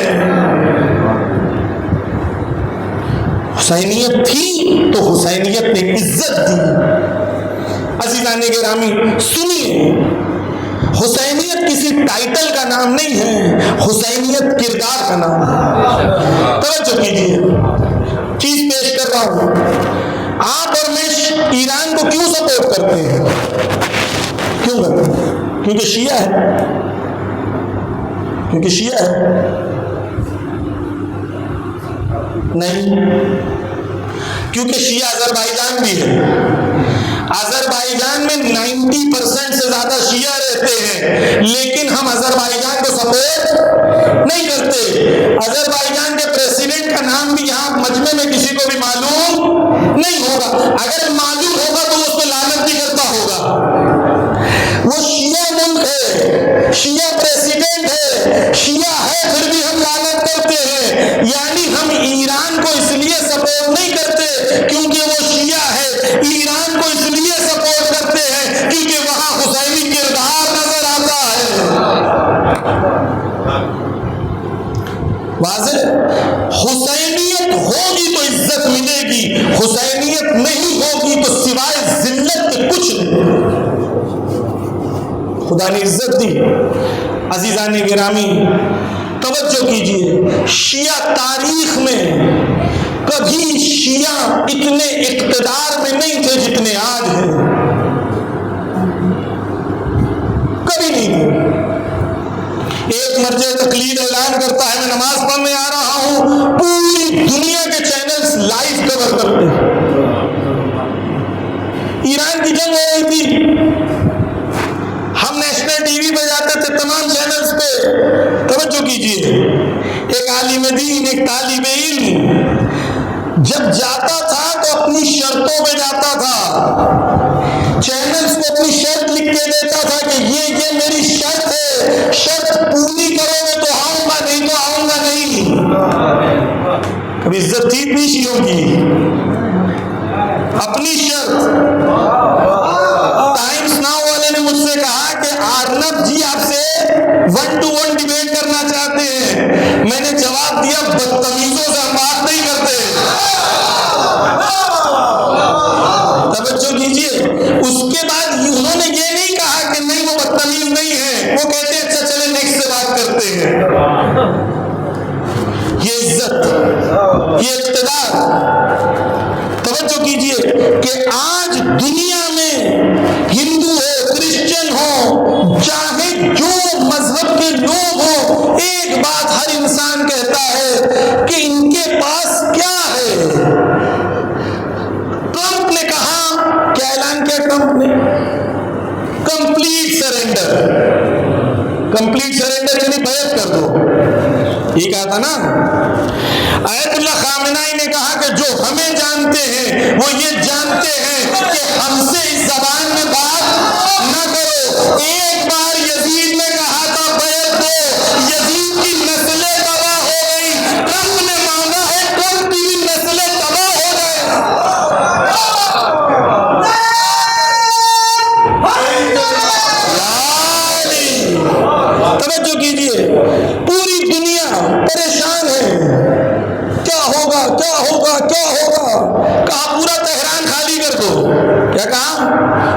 حسینیت تھی تو حسینیت نے عزت دی۔ عزیزان گرامی سنیے، حسینیت کسی ٹائٹل کا نام نہیں ہے، حسینیت کردار کا نام ہے۔ توجہ کیجیے، چیز پیش کر رہا ہوں۔ آپ اور میں ایران کو کیوں سپورٹ کرتے ہیں؟ کیوں کرتے ہیں؟ کیونکہ شیعہ ہے، کیونکہ شیعہ ہے؟ نہیں، کیونکہ شیعہ آذربائیجان بھی ہے۔ آذربائیجان میں 90% سے زیادہ شیعہ رہتے ہیں، لیکن ہم آذربائیجان کو سپورٹ نہیں کرتے۔ آذربائیجان کے پریزیڈنٹ کا نام بھی یہاں مجمع میں کسی کو بھی معلوم نہیں ہوگا، اگر معلوم ہوگا تو وہ اس کو لعنت بھی کرتا ہوگا۔ وہ شیعہ ملک ہے، شیعہ پریزیڈنٹ ہے، شیعہ ہے، پھر بھی ہم لعنت کرتے ہیں۔ یعنی ہم ایران کو اس لیے سپورٹ نہیں کرتے کیونکہ وہ شیعہ ہے، ایران کو اس لیے سپورٹ کرتے ہیں کیونکہ وہاں حسینی کردار نظر آتا ہے۔ واضح؟ حسینیت ہوگی تو عزت ملے گی، حسینیت نہیں ہوگی تو سوائے ذلت کے کچھ نہیں۔ خدا نے عزت دی۔ عزیزان گرامی توجہ کیجئے، شیعہ تاریخ میں کبھی شیعہ اتنے اقتدار میں نہیں تھے جتنے آج ہیں، کبھی نہیں تھے۔ ایک مرجع تقلید اعلان کرتا ہے میں نماز پڑھنے آ رہا ہوں، پوری دنیا کے چینلز لائیو کور کرتے ہیں۔ ایران کی جنگ ہو رہی تھی، ہم نیشنل ٹی وی پہ جاتے تھے، تمام چینلز پہ۔ توجہ کیجئے، ایک عالم دین، ایک طالب علم جب جاتا تھا تو اپنی شرطوں پہ جاتا تھا، چینلز کو اپنی شرط لکھ کے دیتا تھا کہ یہ میری شرط ہے، شرط پوری کرو گے تو آؤں گا، نہیں تو آؤں گا نہیں۔ کبھی عزت تھی اتنی شیعوں کی؟ اپنی شرط۔ ٹائمز ناؤ والے نے مجھ سے کہا کہ آرنب جی آپ سے 1 to 1 ڈیبیٹ کرنا چاہتے ہیں۔ میں نے جواب دیا بدتمیزوں سے ہم بات نہیں کرتے۔ توجہ کیجئے، اس کے بعد انہوں نے یہ نہیں کہا کہ نہیں وہ بدتمیز نہیں ہے، وہ کہتے ہیں اچھا چلے نیکسٹ سے بات کرتے ہیں۔ یہ عزت، یہ اقتدار۔ توجہ کیجئے کہ آج دنیا میں ہندو ہو، کرسچن ہو، چاہے جو مذہب کے لوگ ہوں، ایک بات ہر انسان کہتا ہے کہ ان کے پاس کیا ہے۔ ٹرمپ نے کہا، کیا اعلان کیا ٹرمپ نے؟ Complete surrender. کمپلیٹ سرنڈر یعنی بیعت کر دو، یہ کہا تھا نا۔ آیت اللہ خامنائی نے کہا کہ جو ہمیں جانتے ہیں وہ یہ جانتے ہیں کہ ہم سے اس زبان میں بات نہ کرو۔ ایک بار یزید نے کہا تھا بیعت دو، یزید کی نسلیں تباہ ہو گئی۔ ٹرمپ نے مانگا ہے، ٹرمپ کی نسلیں تباہ ہو گئے۔ توجہ کیجئے، پوری دنیا پریشان ہے، کیا ہوگا کیا ہوگا کیا ہوگا۔ کہا پورا تہران خالی کر دو۔ کیا کہا؟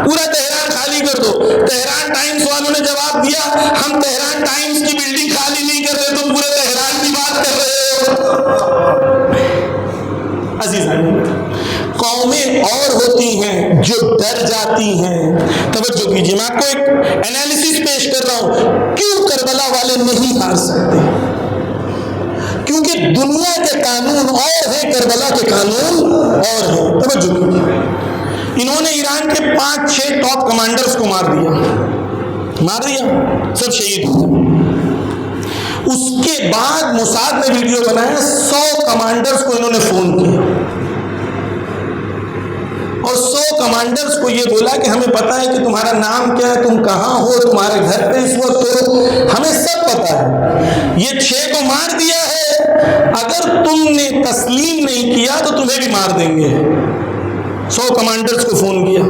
پورا تہران خالی کر دو۔ تہران ٹائمز والوں نے جواب دیا ہم تہران ٹائمز کی بلڈنگ خالی نہیں کر رہے، تم پورے تہران کی بات کر رہے ہو۔ عزیزان، قومیں اور ہوتی ہیں جو ڈر جاتی ہیں۔ توجہ کیجیے، میں آپ کو ایک انالیسس پیش کر رہا ہوں کیوں کربلا والے نہیں ہار سکتے۔ کیونکہ دنیا کے قانون اور ہیں، کربلا کے قانون اور ہیں۔ توجہ کیجیے، انہوں نے ایران کے 5-6 ٹاپ کمانڈرز کو مار دیا، سب شہید ہو گئے۔ اس کے بعد موساد نے ویڈیو بنایا، 100 کمانڈرز کو انہوں نے فون کیا اور 100 کمانڈرز کو یہ بولا کہ ہمیں پتا ہے کہ تمہارا نام کیا ہے، تم کہاں ہو، تمہارے گھر پہ اس وقت ہو، ہمیں سب پتا ہے۔ یہ 6 کو مار دیا ہے، اگر تم نے تسلیم نہیں کیا تو تمہیں بھی مار دیں گے۔ 100 کمانڈرز کو فون کیا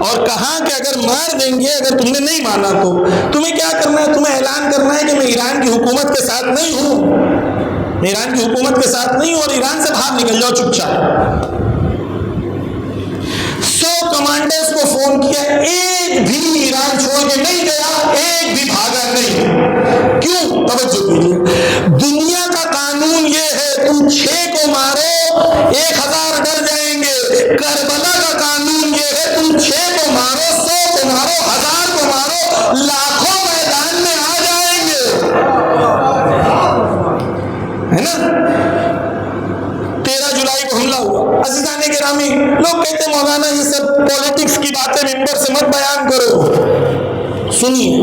اور کہا کہ اگر مار دیں گے، اگر تم نے نہیں مانا تو تمہیں کیا کرنا ہے، تمہیں اعلان کرنا ہے کہ میں ایران کی حکومت کے ساتھ نہیں ہوں، میں ایران کی حکومت کے ساتھ نہیں ہوں اور ایران سے باہر نکل جاؤ چپ چاپ۔ 100 کمانڈرز کو فون کیا، ایک بھی ایران چھوڑ کے نہیں گیا، ایک بھی بھاگا نہیں۔ کیوں؟ توجہ کیجیے، دنیا کا قانون یہ ہے تم 6 کو مارو 1000 ڈر جائیں گے، کربلا کا قانون یہ ہے تم 6 کو مارو 100 کو مارو 1000 کو مارو، لاکھوں میدان میں آ جائیں گے، ہے نا؟ 13 جولائی کو حملہ ہوا۔ عزیزان گرامی، لوگ کہتے ہیں مولانا یہ سب پولیٹکس کی باتیں ممبر سے مت بیان کرو۔ سنیے،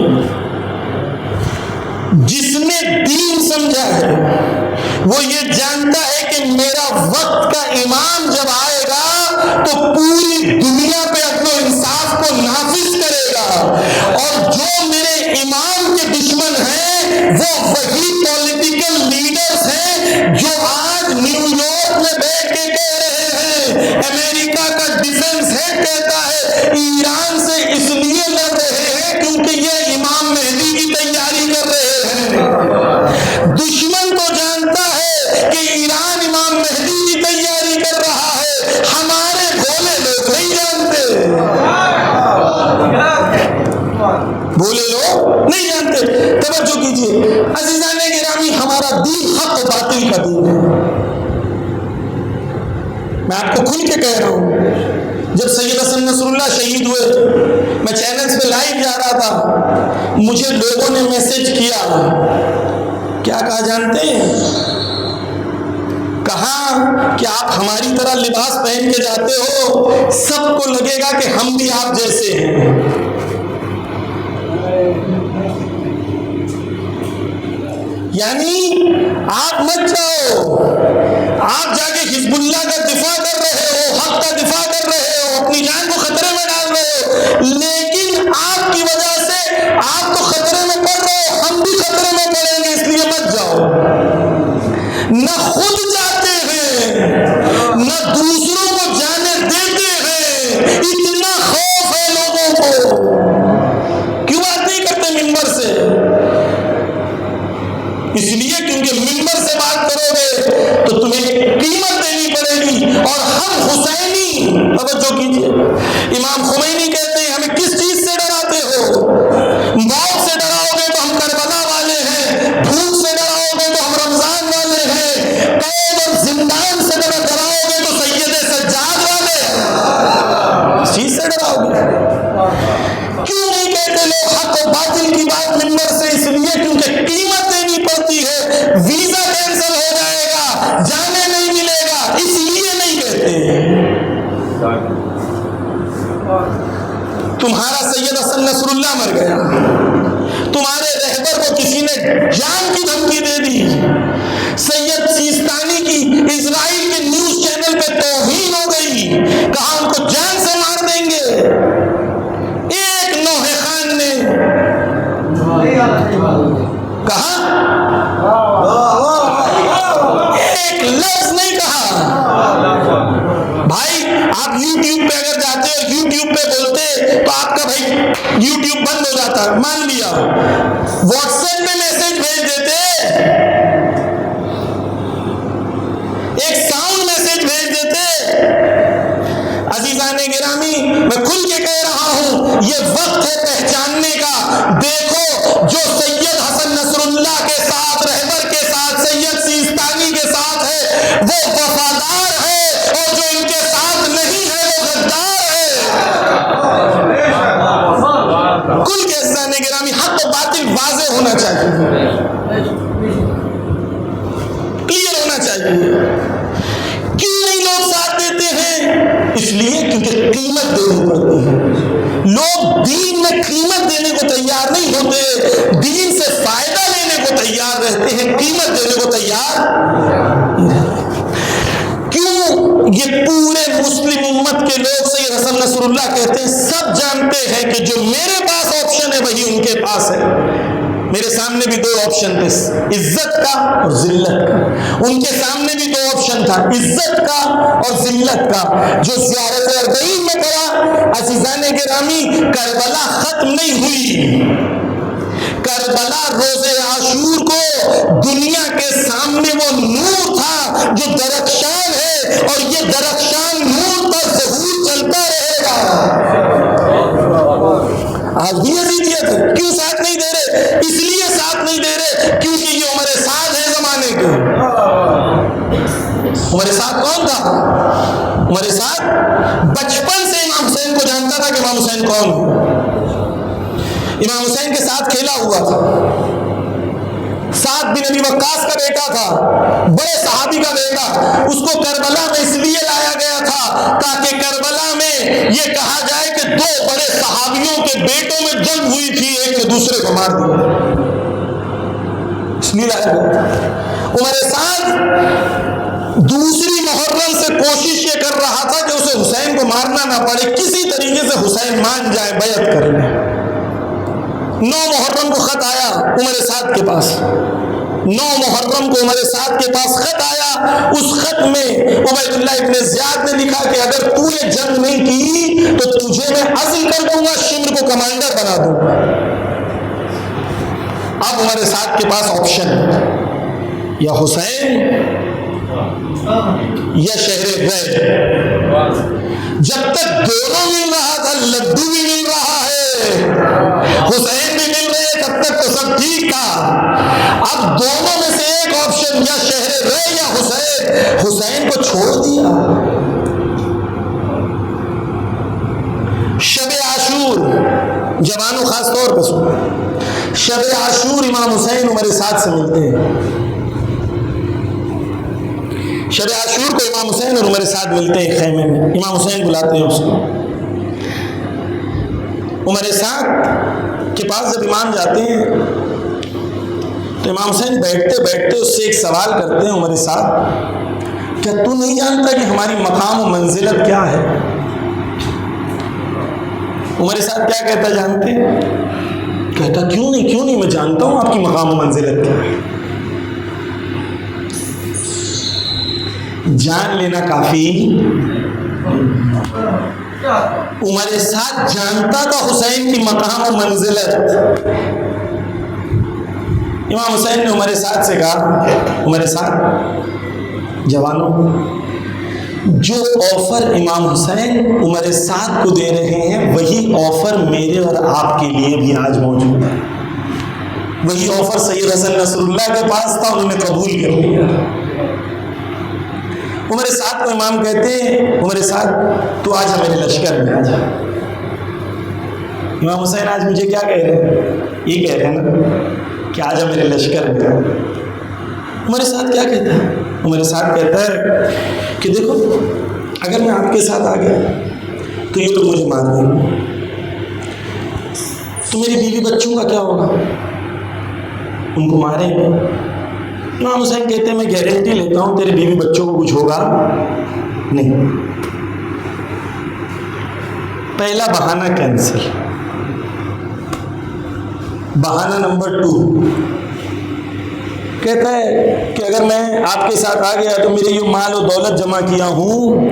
جس نے دین سمجھا ہے وہ یہ جانتا ہے کہ میرا وقت کا امام جب آئے گا تو پوری دنیا پہ عدل و انصاف کو نافذ کرے گا، اور جو میرے امام کے دشمن ہیں وہ وہی پولیٹیکل لیڈرز ہیں جو آج نیو یارک میں بیٹھ کے کہہ رہے ہیں، امریکہ کا ڈیفنس ہیڈ کہتا ہے ایران سے اس لیے لڑ رہے ہیں کیونکہ یہ امام مہدی کی تیاری کر رہے ہیں۔ دشمن تو جانتا ہے کہ ایران امام مہدی کی تیاری کر رہا ہے، ہمارے بھولے لوگ نہیں جانتے، بھولے لوگ نہیں جانتے۔ توجہ کیجیے عزیزان گرامی، ہمارا دین حق و باطل کا دین ہے۔ میں آپ کو کھل کے کہہ رہا ہوں، جب سید حسن نصر اللہ شہید ہوئے، میں چینلز پہ لائیو جا رہا تھا، مجھے لوگوں نے میسج کیا، کیا کہا جانتے ہیں؟ کہا کہ آپ hماری طرح لباس پہن کے جاتے ہو، سب کو لگے گا کہ ہم بھی آپ جیسے ہیں۔ یعنی آپ مت جاؤ، آپ جا کے حزب اللہ کا دفاع کر رہے ہو، حق کا دفاع کر رہے ہو، اپنی جان کو خطرے میں ڈال رہے ہو، لیکن آپ کی وجہ سے آپ تو خطرے میں پڑ رہے ہو، ہم بھی خطرے میں پڑیں گے، اس لیے مت جاؤ۔ نہ خود جاتے ہیں نہ دوسروں کو جانے دیتے ہیں، اتنا خوف ہے لوگوں کو، کیوں بات نہیں کرتے ممبر سے؟ اس لیے کیونکہ ممبر سے بات کرو گے تو تمہیں قیمت دینی پڑے گی، اور ہم حسینی، توجہ کیجیے، امام خمینی کہتے ہیں ہمیں کس چیز سے ڈراتے ہو؟ موت سے ڈراؤ گے تو ہم کربلا والے ہیں، بھوک سے ڈراؤ گے تو ہم رمضان والے ہیں، قید اور زندان سے ڈراؤ گے تو سید سجاد والے ہیں، اس چیز سے ڈراؤ گے۔ کیوں نہیں کہتے لوگ حق و باطل کی بات ممبر سے؟ اس لیے کیونکہ قیمت دینی پڑتی ہے، ویزا کینسل ہو جائے گا، جانے نہیں ملے گا، اس لیے نہیں کہتے۔ تمہارا سید حسن نصر اللہ مر گیا، تمہارے رہبر کو کسی نے جان کی دھمکی دے دی، سید سیستانی کی اسرائیل کے نیوز چینل پہ توہین ہو گئی، کہا ان کو جان سے مار دیں گے۔ ایک نوح خان نے کہا، ایک لفظ نہیں کہا۔ بھائی آپ یوٹیوب پہ اگر جاتے اور یوٹیوب پہ بولتے تو آپ کا بھائی یوٹیوب بند ہو جاتا، مان لیا، واٹس ایپ پہ میسج بھیج دیتے، ایک ساؤنڈ میسج بھیج دیتے۔ عزیزان گرامی، میں کھل کے کہہ رہا ہوں، یہ وقت ہے پہچاننے کا۔ دیکھو جو سید حسن نصر اللہ کے ساتھ، رہبر کے ساتھ، سید سیستانی کے ساتھ ہے وہ وفادار ہے، اور جو ان کے ساتھ نہیں ہے وہ غدار ہے۔ کل کے عزیزان گرامی، حق و باطل واضح ہونا چاہیے، کلیئر ہونا چاہیے۔ کیوں نہیں لوگ ساتھ دیتے ہیں؟ اس لیے کیونکہ قیمت دینی پڑتی ہے۔ لوگ دین میں قیمت دینے کو تیار نہیں ہوتے، دین سے فائدہ لینے کو تیار رہتے ہیں، قیمت دینے کو تیار۔ کیوں؟ یہ پورے مسلم امت کے لوگ سید حسن نصر اللہ کہتے ہیں، سب جانتے ہیں کہ جو میرے پاس آپشن ہے وہی ان کے پاس ہے۔ میرے سامنے بھی دو آپشن تھے، عزت کا اور ذلت کا. ان کے سامنے بھی دو آپشن تھا، عزت کا اور ذلت کا. جو زیارت اربعین میں پڑا، عزیزان گرامی، کربلا ختم نہیں ہوئی. کربلا روز عاشور کو دنیا کے سامنے وہ نور تھا جو درخشان ہے، اور یہ درخشان نور پر ظہور چلتا رہے گا. آج بھی یزیدیت ہے. کیوں ساتھ نہیں دے رہے؟ اس لیے ساتھ نہیں دے رہے کیونکہ یہ عمر سعد ہے زمانے کے. عمر سعد کون تھا؟ عمر سعد بچپن سے امام حسین کو جانتا تھا کہ امام حسین کون ہے. امام حسین کے ساتھ کھیلا ہوا تھا. سعد بن ابی وقاص کا بیٹا تھا، بڑے صحابی کا بیٹا. اس کو کربلا میں اس لیے لایا گیا تھا تاکہ کربلا میں یہ کہا جائے کہ دو بڑے صحابیوں کے بیٹوں میں جنگ ہوئی تھی، ایک نے دوسرے کو مار دیا. اس لیے لایا گیا. عمر سعد دوسری محرم سے کوشش یہ کر رہا تھا کہ اسے حسین کو مارنا نہ پڑے، کسی طریقے سے حسین مان جائے، بیعت کر لے. 9 محرم کو خط آیا عمر سعد کے پاس. 9 محرم کو عمر سعد کے پاس خط آیا. اس خط میں عبید اللہ ابن زیاد نے لکھا کہ اگر تو نے جنگ نہیں کی تو تجھے میں عزل کر دوں گا، شمر کو کمانڈر بنا دوں گا. اب عمر سعد کے پاس آپشن ہے، یا حسین یا شہر غیب. جب تک دونوں مل رہا تھا، لڈو بھی مل رہا ہے، حسین بھی مل رہے، تب تک تو سب ٹھیک تھا. اب دونوں میں سے ایک آپشن، یا شہر غیب یا حسین. حسین کو چھوڑ دیا. شب عاشور، جوانوں خاص طور پر سنو، شب عاشور امام حسین عمر سعد سے ملتے ہیں. شب عاشور کو امام حسین اور عمر سعد ملتے ہیں خیمے میں. امام حسین بلاتے ہیں اس کو. عمر سعد کے پاس جب امام جاتے ہیں تو امام حسین بیٹھتے بیٹھتے اس سے ایک سوال کرتے ہیں، عمر سعد کیا تو نہیں جانتا کہ ہماری مقام و منزلت کیا ہے؟ عمر سعد کیا کہتا جانتے ہیں؟ کہتا کیوں نہیں میں جانتا ہوں آپ کی مقام و منزلت کیا ہے. جان لینا کافی. عمر سعد جانتا تھا حسین کی مقام و منزلت. امام حسین نے عمر سعد سے کہا، عمر سعد جوانوں، جو آفر امام حسین عمر سعد کو دے رہے ہیں وہی آفر میرے اور آپ کے لیے بھی آج موجود ہے. وہی آفر سید حسن نصر اللہ کے پاس تھا، انہوں نے قبول کر لیا. عمر سعد کو امام کہتے ہیں، عمر سعد تو آج ہمارے لشکر میں آ جا. امام حسین آج مجھے کیا کہہ رہے ہیں؟ یہ کہہ رہے ہیں نا کہ آج میرے لشکر میں. عمر سعد کیا کہتا ہے؟ عمر سعد کہتا ہے کہ دیکھو اگر میں آپ کے ساتھ آ گیا تو یہ لوگ مجھے مار دیں گے، تو میری بیوی بچوں کا کیا ہوگا؟ ان کو ماریں گے. امام حسین کہتے ہیں میں گارنٹی لیتا ہوں تیرے بیوی بچوں کو کچھ ہوگا نہیں. پہلا بہانہ کینسل. بہانہ نمبر 2 کہتا ہے کہ اگر میں آپ کے ساتھ آ گیا تو میرے یہ مال و دولت جمع کیا ہوں،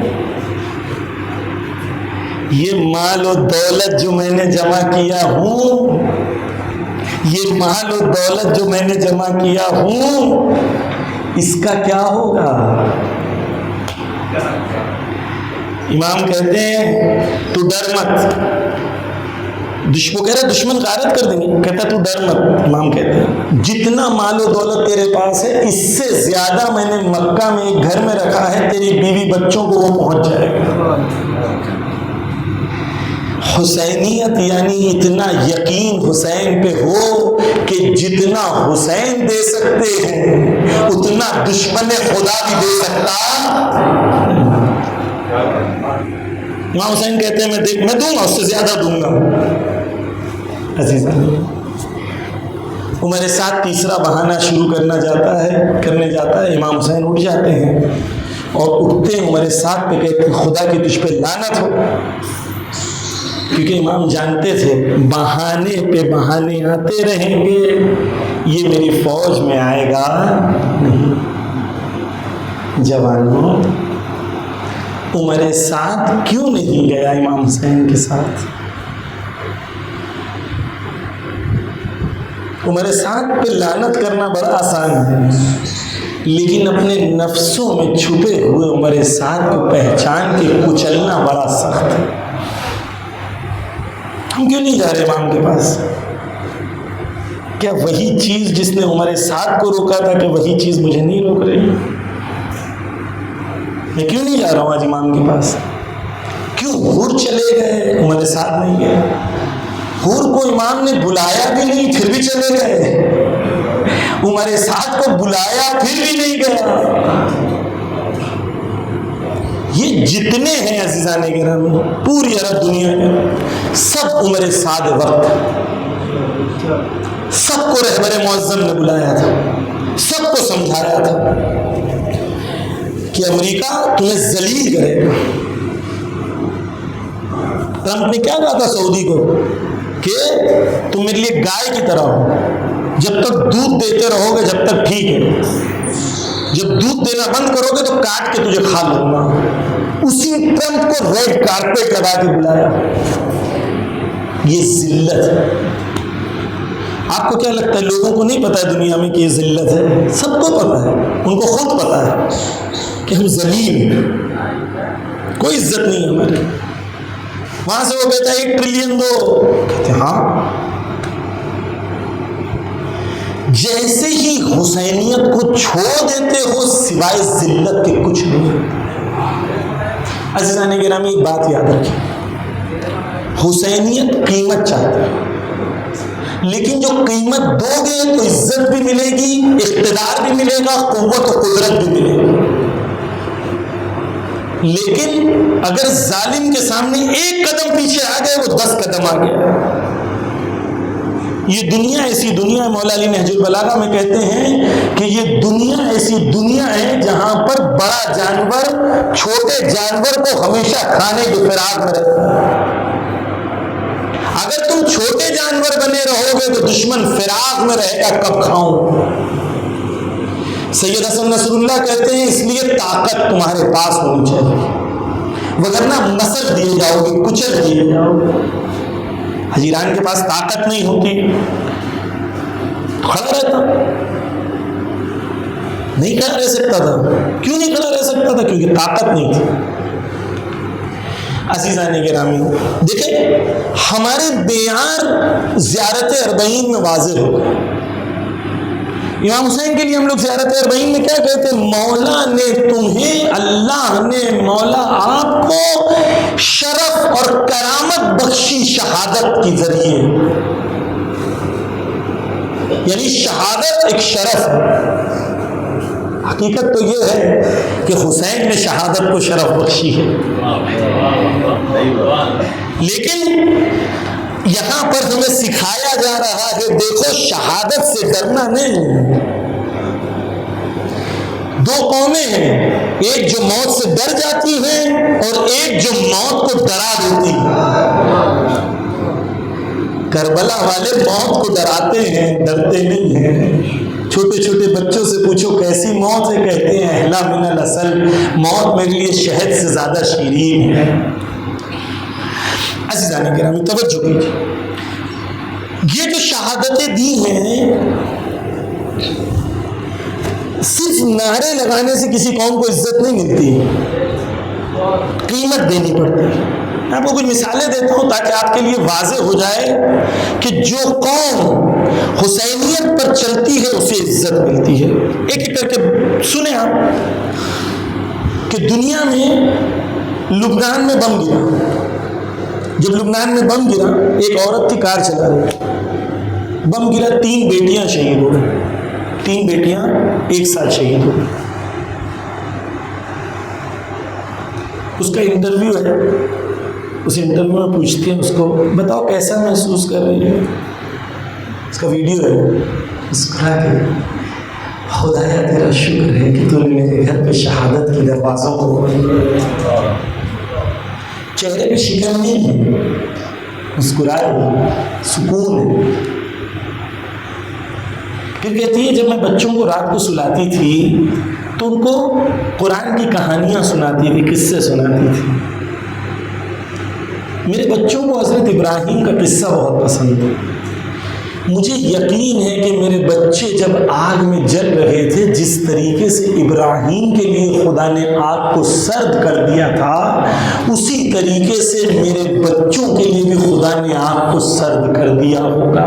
یہ مال و دولت جو میں نے جمع کیا ہوں، یہ مال و دولت جو میں نے جمع کیا ہوں، اس کا کیا ہوگا؟ امام کہتے ہیں تو ڈر مت. کہہ رہا دشمن غارت کر دیں گے. کہتا تو ڈر مت. امام کہتے ہیں جتنا مال و دولت تیرے پاس ہے اس سے زیادہ میں نے مکہ میں ایک گھر میں رکھا ہے، تیری بیوی بچوں کو وہ پہنچ جائے گا. حسینیت یعنی اتنا یقین حسین پہ ہو کہ جتنا حسین دے سکتے ہیں اتنا دشمن خدا بھی دے سکتا. امام حسین کہتے ہیں میں دوں گا، اس سے زیادہ دوں گا. عزیز عمر سعد تیسرا بہانہ شروع کرنے جاتا ہے. امام حسین اٹھ جاتے ہیں اور اٹھتے ہیں عمر سعد پہ کہتے ہیں خدا کی تجھ پہ لعنت ہو. کیونکہ امام جانتے تھے بہانے پہ بہانے آتے رہیں گے، یہ میری فوج میں آئے گا نہیں۔ جوانوں، عمر سعد کیوں نہیں گیا امام حسین کے ساتھ؟ عمر سعد پہ لعنت کرنا بڑا آسان ہے، لیکن اپنے نفسوں میں چھپے ہوئے عمر سعد کو پہچان کے کچلنا بڑا سخت ہے۔ ہم کیوں نہیں جا رہے امام کے پاس؟ کیا وہی چیز جس نے عمر سعد کو روکا تھا کہ وہی چیز مجھے نہیں روک رہی؟ میں کیوں نہیں جا رہا ہوں آج امام کے پاس؟ کیوں حور چلے گئے عمر سعد نہیں گئے؟ حور کو امام نے بلایا بھی نہیں پھر بھی چلے گئے، عمر سعد کو بلایا پھر بھی نہیں گیا۔ یہ جتنے ہیں عزیزان گرامی پوری عرب دنیا کے، سب عمر سعد وقت، سب کو رہبر معظم نے بلایا تھا، سب کو سمجھایا تھا کہ امریکہ تمہیں ذلیل کرے گا۔ ٹرمپ نے کیا کہا تھا سعودی کو کہ تم میرے لیے گائے کی طرح ہو، جب تک دودھ دیتے رہو گے جب تک ٹھیک ہے، جب دودھ دینا بند کرو گے تو کاٹ کے تجھے کھا لوں گا۔ اسی ٹرمپ کو ریڈ کارپیٹ لگا کے بلایا۔ یہ ذلت ہے۔ آپ کو کیا لگتا ہے لوگوں کو نہیں پتا ہے دنیا میں کہ یہ ذلت ہے؟ سب کو پتا ہے، ان کو خود پتا ہے کہ ہم ذلیل ہیں، کوئی عزت نہیں ہے ہماری۔ وہاں سے وہ کہتا ہے 1 ٹریلین دو، کہتے ہیں ہاں۔ جیسے ہی حسینیت کو چھوڑ دیتے ہو سوائے ذلت کے کچھ نہیں۔ عزیزان گرامی ایک بات یاد رکھیں، حسینیت قیمت چاہتی ہے، لیکن جو قیمت دو گے تو عزت بھی ملے گی، اقتدار بھی ملے گا، قوت و قدرت بھی ملے گی۔ لیکن اگر ظالم کے سامنے 1 قدم پیچھے آ گئے وہ 10 قدم آ گیا۔ یہ دنیا ایسی دنیا ہے، مولا علی نہج البلاغہ میں کہتے ہیں کہ یہ دنیا ایسی دنیا ہے جہاں پر بڑا جانور چھوٹے جانور کو ہمیشہ کھانے کے فراق میں رہتا ہے۔ اگر تم چھوٹے جانور بنے رہو گے تو دشمن فراق میں رہے گا، کب کھاؤں۔ سید حسن نصر اللہ کہتے ہیں اس لیے طاقت تمہارے پاس ہونی چاہیے، وگرنہ مسل دیے جاؤ گے، کچل دیے جاؤ گے۔ حجیران کے پاس طاقت نہیں ہوتی، کھڑا رہتا، نہیں کھڑا رہ سکتا تھا۔ کیوں نہیں کھڑا رہ سکتا تھا؟ کیونکہ طاقت نہیں تھی۔ عزیزان گرامی دیکھیں، ہمارے بیان زیارت اربعین میں واضح ہو گئے۔ امام حسین کے لیے ہم لوگ زیارت اربعین میں کیا کہتے ہیں؟ مولا نے تمہیں، اللہ نے مولا آپ کو شرف اور کرامت بخشی شہادت کے ذریعے، یعنی شہادت ایک شرف ہے۔ حقیقت تو یہ ہے کہ حسین نے شہادت کو شرف بخشی ہے، لیکن یہاں پر ہمیں سکھایا جا رہا ہے دیکھو شہادت سے ڈرنا نہیں۔ 2 قومیں ہیں، ایک جو موت سے ڈر جاتی ہے اور ایک جو موت کو ڈرا دیتی ہے۔ کربلا والے موت کو ڈراتے ہیں، ڈرتے نہیں ہیں۔ چھوٹے چھوٹے بچوں سے پوچھو کیسی موت ہے، کہتے ہیں اہلا من العسل، موت میرے لیے شہد سے زیادہ شیرین ہے۔ عزیزان گرامی توجہ کیجیے، یہ جو شہادتیں دی ہیں صرف نعرے لگانے سے کسی قوم کو عزت نہیں ملتی، قیمت دینی پڑتی ہے۔ میں آپ کو کچھ مثالیں دیتا ہوں تاکہ آپ کے لیے واضح ہو جائے کہ جو قوم حسینیت پر چلتی ہے اسے عزت ملتی ہے۔ ایک ایک کر کے سنیں آپ کہ دنیا میں لبنان میں بم گرا، جب لبنان میں بم گرا ایک عورت تھی کار چلا رہی، بم گرا 3 بیٹیاں شہید ہو گئی، 3 بیٹیاں ایک ساتھ شہید ہو گئی۔ اس کا انٹرویو ہے، اس انٹرویو میں پوچھتی ہیں اس کو بتاؤ کیسا محسوس کر رہی ہے، اس کا ویڈیو ہے، مسکرا کے خدایا تیرا شکر ہے کہ تو نے میرے گھر پہ شہادت کے دروازوں کو، چہرے پہ شکن نہیں ہے مسکرائے سکون ہے. پھر کہتی ہے جب میں بچوں کو رات کو سلاتی تھی تو ان کو قرآن کی کہانیاں سناتی تھی, قصے سناتی تھی. میرے بچوں کو حضرت ابراہیم کا قصہ بہت پسند ہے. مجھے یقین ہے کہ میرے بچے جب آگ میں جل رہے تھے, جس طریقے سے ابراہیم کے لیے خدا نے آگ کو سرد کر دیا تھا, اسی طریقے سے میرے بچوں کے لیے بھی خدا نے آگ کو سرد کر دیا ہوگا.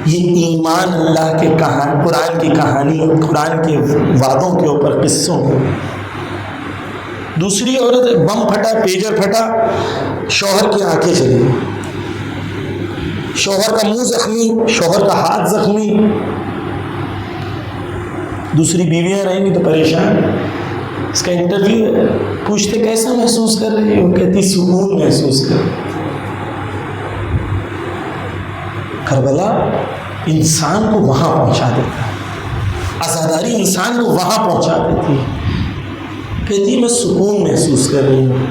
یہ ایمان اللہ کے قرآن کی کہانی, قرآن کے وعدوں کے اوپر, قصوں کے. دوسری عورت, بم پھٹا, پیجر پھٹا, شوہر کی آنکھیں چلی, شوہر کا منہ زخمی, شوہر کا ہاتھ زخمی. دوسری بیویاں رہیں گی تو پریشان. اس کا انٹرویو ہے, پوچھتے کیسا محسوس کر رہی ہو, کہتی سکون محسوس کر. کربلا انسان کو وہاں پہنچا دیتا ہے, عزاداری انسان کو وہاں پہنچا دیتی ہے. کہتی میں سکون محسوس کر رہی ہوں.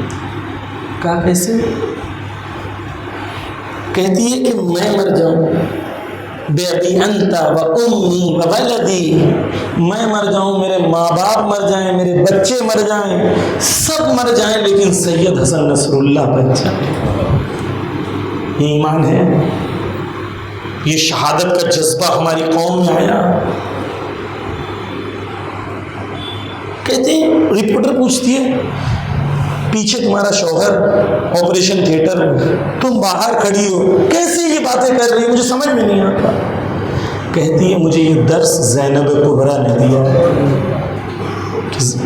کہا کیسے؟ کہتی ہے کہ میں مر جاؤں, بے ابی انت و امی و ولدی, میں مر جاؤں, میرے ماں باپ مر جائیں, میرے بچے مر جائیں, سب مر جائیں, لیکن سید حسن نصر اللہ بچ جائیں. یہ ایمان ہے, یہ شہادت کا جذبہ ہماری قوم میں آیا. کہتے ہیں رپورٹر پوچھتی ہے پیچھے تمہارا شوہر آپریشن تھیٹر, تم باہر کھڑی ہو, کیسے یہ باتیں کر رہی ہو, مجھے سمجھ میں نہیں آتا. کہتی ہے مجھے یہ درس زینب کبریٰ نے دیا.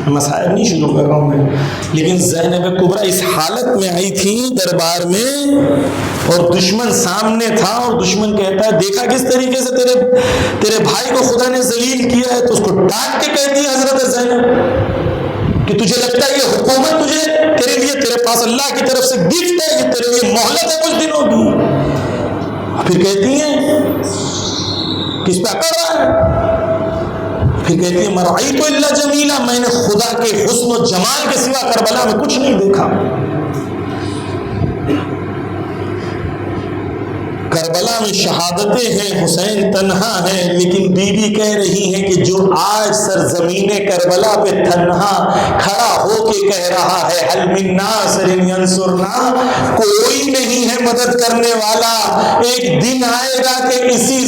مسائل نہیں شروع کر رہا ہوں میں, لیکن زینب کبریٰ اس حالت میں آئی تھی دربار میں, اور دشمن سامنے تھا, اور دشمن کہتا ہے دیکھا کس طریقے سے تیرے بھائی کو خدا نے ذلیل کیا ہے, تو اس کو ڈانٹ کے کہتی ہے حضرت زینب کہ تجھے لگتا ہے یہ حکومت تجھے تیرے لیے, تیرے پاس اللہ کی طرف سے گفٹ ہے, یہ تیرے لیے مہلت ہے کچھ دنوں کی. پھر کہتی ہیں کس پہ اکڑ رہا ہے, پھر کہتی ہے مرعیت الا جمیلا, میں نے خدا کے حسن و جمال کے سوا کربلا میں کچھ نہیں دیکھا. کربلا میں شہادتیں ہیں, حسین تنہا ہے, لیکن بی بی کہہ رہی ہیں کہ جو آج سرزمین کربلا پہ تنہا کھڑا ہو کے کہہ رہا ہے حل من ناصر ینصرنا, کوئی نہیں ہے مدد کرنے والا, ایک دن آئے گا کہ اسی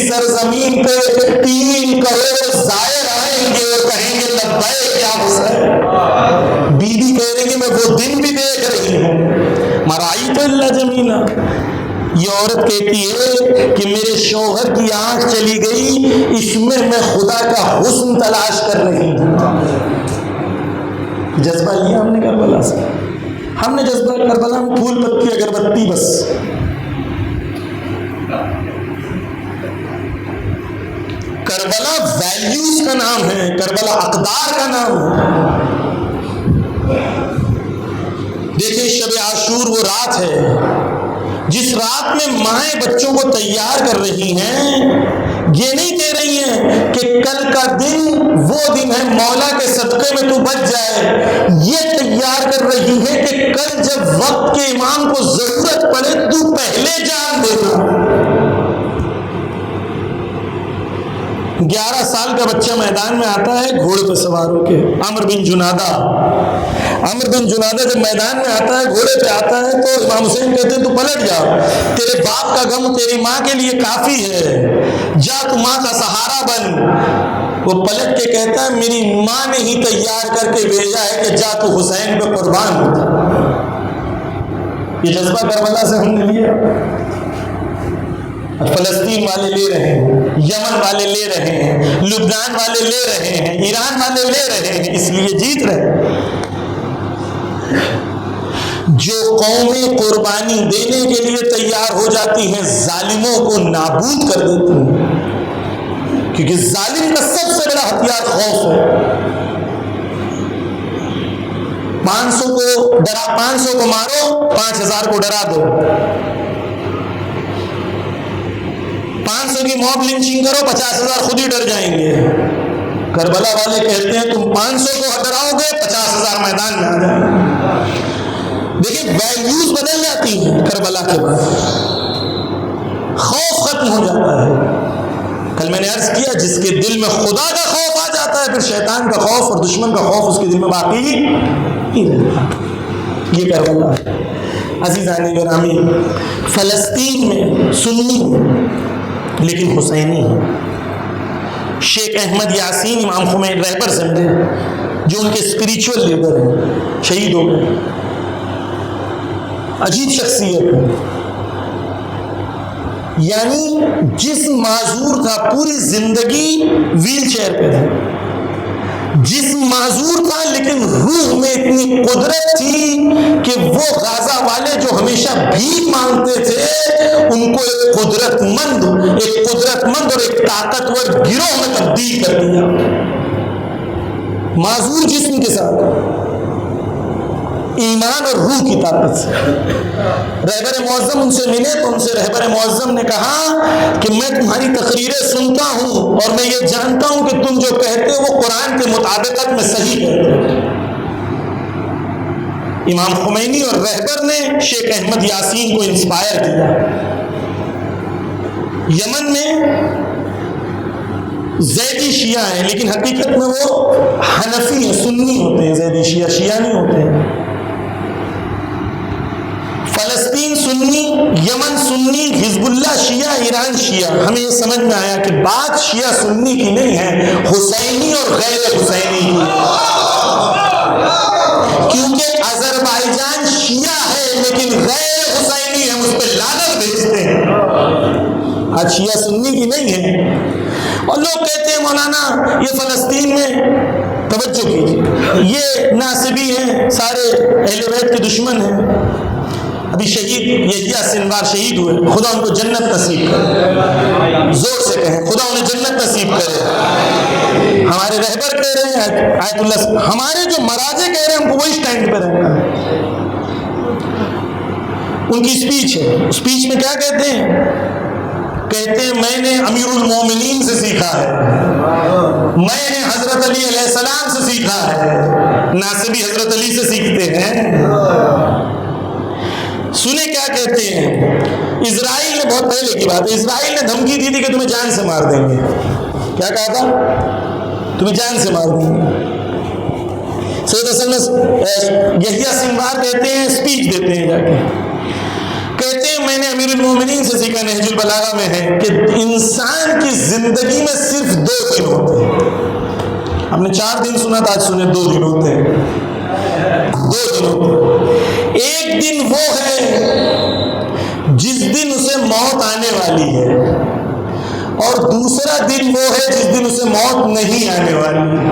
سرزمین پہ 3 کروڑ زائر آئیں گے اور کہیں گے لبیک یا حسین. بی بی کہہ رہی ہے میں وہ دن بھی دیکھ رہی ہوں. مرعیت الا جمیلا. یہ عورت کہتی ہے کہ میرے شوہر کی آنکھ چلی گئی, اس میں خدا کا حسن تلاش کر رہی ہوں. جذبہ لیا ہم نے کربلا سے, ہم نے جذبہ کربلا میں پھول پتی اگربتی بس. کربلا ویلیوز کا نام ہے, کربلا اقدار کا نام ہے. دیکھیں شب عاشور وہ رات ہے جس رات میں مائیں بچوں کو تیار کر رہی ہیں. یہ نہیں کہہ رہی ہیں کہ کل کا دن وہ دن ہے مولا کے صدقے میں تو بچ جائے, یہ تیار کر رہی ہے کہ کل جب وقت کے امام کو ضرورت پڑے تو پہلے جان دینا. 11 سال کا بچہ میدان میں آتا ہے گھوڑے پہ سوار ہو کے, عمرو بن جنادہ جب میدان میں آتا ہے گھوڑے پہ آتا ہے تو امام حسین کہتے ہیں تو پلٹ جا, تیرے باپ کا غم تیری ماں کے لیے کافی ہے, جا تو ماں کا سہارا بن. وہ پلٹ کے کہتا ہے میری ماں نے ہی تیار کر کے بھیجا ہے کہ جا تو حسین پہ قربان ہوتا. یہ جذبہ کربلا سے ہم نے لیا. فلسطین والے لے رہے ہیں, یمن والے لے رہے ہیں, لبنان والے لے رہے ہیں, ایران والے لے رہے ہیں, اس لیے جیت رہے ہیں. جو قومیں قربانی دینے کے لیے تیار ہو جاتی ہیں ظالموں کو نابود کر دیتی ہیں, کیونکہ ظالم کا سب سے بڑا ہتھیار خوف ہے. 500 کو مارو, 5000 کو ڈرا دو. 500 کی موب لنچنگ کرو, 50,000 خود ہی ڈر جائیں گے. کربلا والے کہتے ہیں تم 500 کو ڈراؤ گے, 50,000 میدان میں آ جائیں گے. دیکھیں ویلیوز بدل جاتی ہیں کربلا کے بعد، خوف ختم ہو جاتا ہے۔ کل میں نے عرض کیا جس کے دل میں خدا کا خوف آ جاتا ہے، پھر شیطان کا خوف اور دشمن کا خوف اس کے دل میں باقی نہیں رہتا۔ یہ کربلا ہے۔ عزیزان گرامی، فلسطین میں سنی لیکن حسینی ہے۔ شیخ احمد یاسین امام خمینی رہبر سمجھے، جو ان کے اسپریچول لیڈر ہیں، شہید ہو گئے، عجیب شخصیت ہے۔ یعنی جسم معذور تھا، پوری زندگی ویل چیئر پہ تھا، جسم معذور تھا لیکن روح میں اتنی قدرت تھی کہ وہ غازہ والے جو ہمیشہ بھیک مانگتے تھے ان کو ایک قدرت مند اور ایک طاقتور گروہ میں تبدیل کر دیا، معذور جسم کے ساتھ، ایمان اور روح کی طاقت سے۔ رہبر معظم ان سے ملے تو ان سے رہبر معظم نے کہا کہ میں تمہاری تقریریں سنتا ہوں اور میں یہ جانتا ہوں کہ تم جو کہتے ہو وہ قرآن کے مطابقت میں صحیح کہتے ہو۔ امام خمینی اور رہبر نے شیخ احمد یاسین کو انسپائر کیا۔ یمن میں زیدی شیعہ ہیں لیکن حقیقت میں وہ حنفی ہیں، سنی ہوتے ہیں، زیدی شیعہ شیعہ نہیں ہوتے ہیں۔ فلسطین سنی، یمن سنی، حزب اللہ شیعہ، ایران شیعہ۔ ہمیں یہ سمجھ میں آیا کہ بات شیعہ سنی کی نہیں ہے، حسینی اور غیر حسینی کی، کیونکہ آذربائیجان شیعہ ہے لیکن غیر حسینی ہے، اس پہ لعنت بھیجتے ہیں۔ آج شیعہ سنی کی نہیں ہے۔ اور لوگ کہتے ہیں مولانا یہ فلسطین میں، توجہ کیجیے، یہ ناصبی ہیں، سارے اہل بیت کے دشمن ہیں۔ ابھی شہید یحییٰ سنوار شہید ہوئے، خدا ان کو جنت نصیب کرے، زور سے کہیں خدا انہیں جنت نصیب کرے۔ ہمارے رہبر کہہ رہے ہیں آیت اللہ، ہمارے جو مراجع کہہ رہے ہیں ہم کو وہی سٹینڈ پہ رہنا ہے۔ ان کی سپیچ ہے، سپیچ میں کیا کہتے ہیں؟ کہتے ہیں میں نے امیر المومنین سے سیکھا ہے، میں نے حضرت علی علیہ السلام سے سیکھا ہے۔ ناصبی حضرت علی سے سیکھتے ہیں۔ سنیں کیا کہتے ہیں؟ اسرائیل نے، بہت پہلے کی بات ہے، اسرائیل نے دھمکی دی تھی کہ تمہیں جان سے مار دیں گے۔ کیا کہا تھا؟ تمہیں جان سے مار دیں گے۔ سید حسن یحییٰ سنوار کہتے ہیں، سپیچ دیتے ہیں جا کے، کہتے ہیں میں نے امیر المومنین سے سیکھا، نہج البلاغہ میں ہے کہ انسان کی زندگی میں صرف 2 دن ہوتے ہیں۔ ہم نے 4 دن سنا تھا، آج سنے 2 دن ہوتے ہیں۔ 2 دن ہوتے ہیں۔ ایک دن وہ ہے جس دن اسے موت آنے والی ہے، اور دوسرا دن وہ ہے جس دن اسے موت نہیں آنے والی ہے۔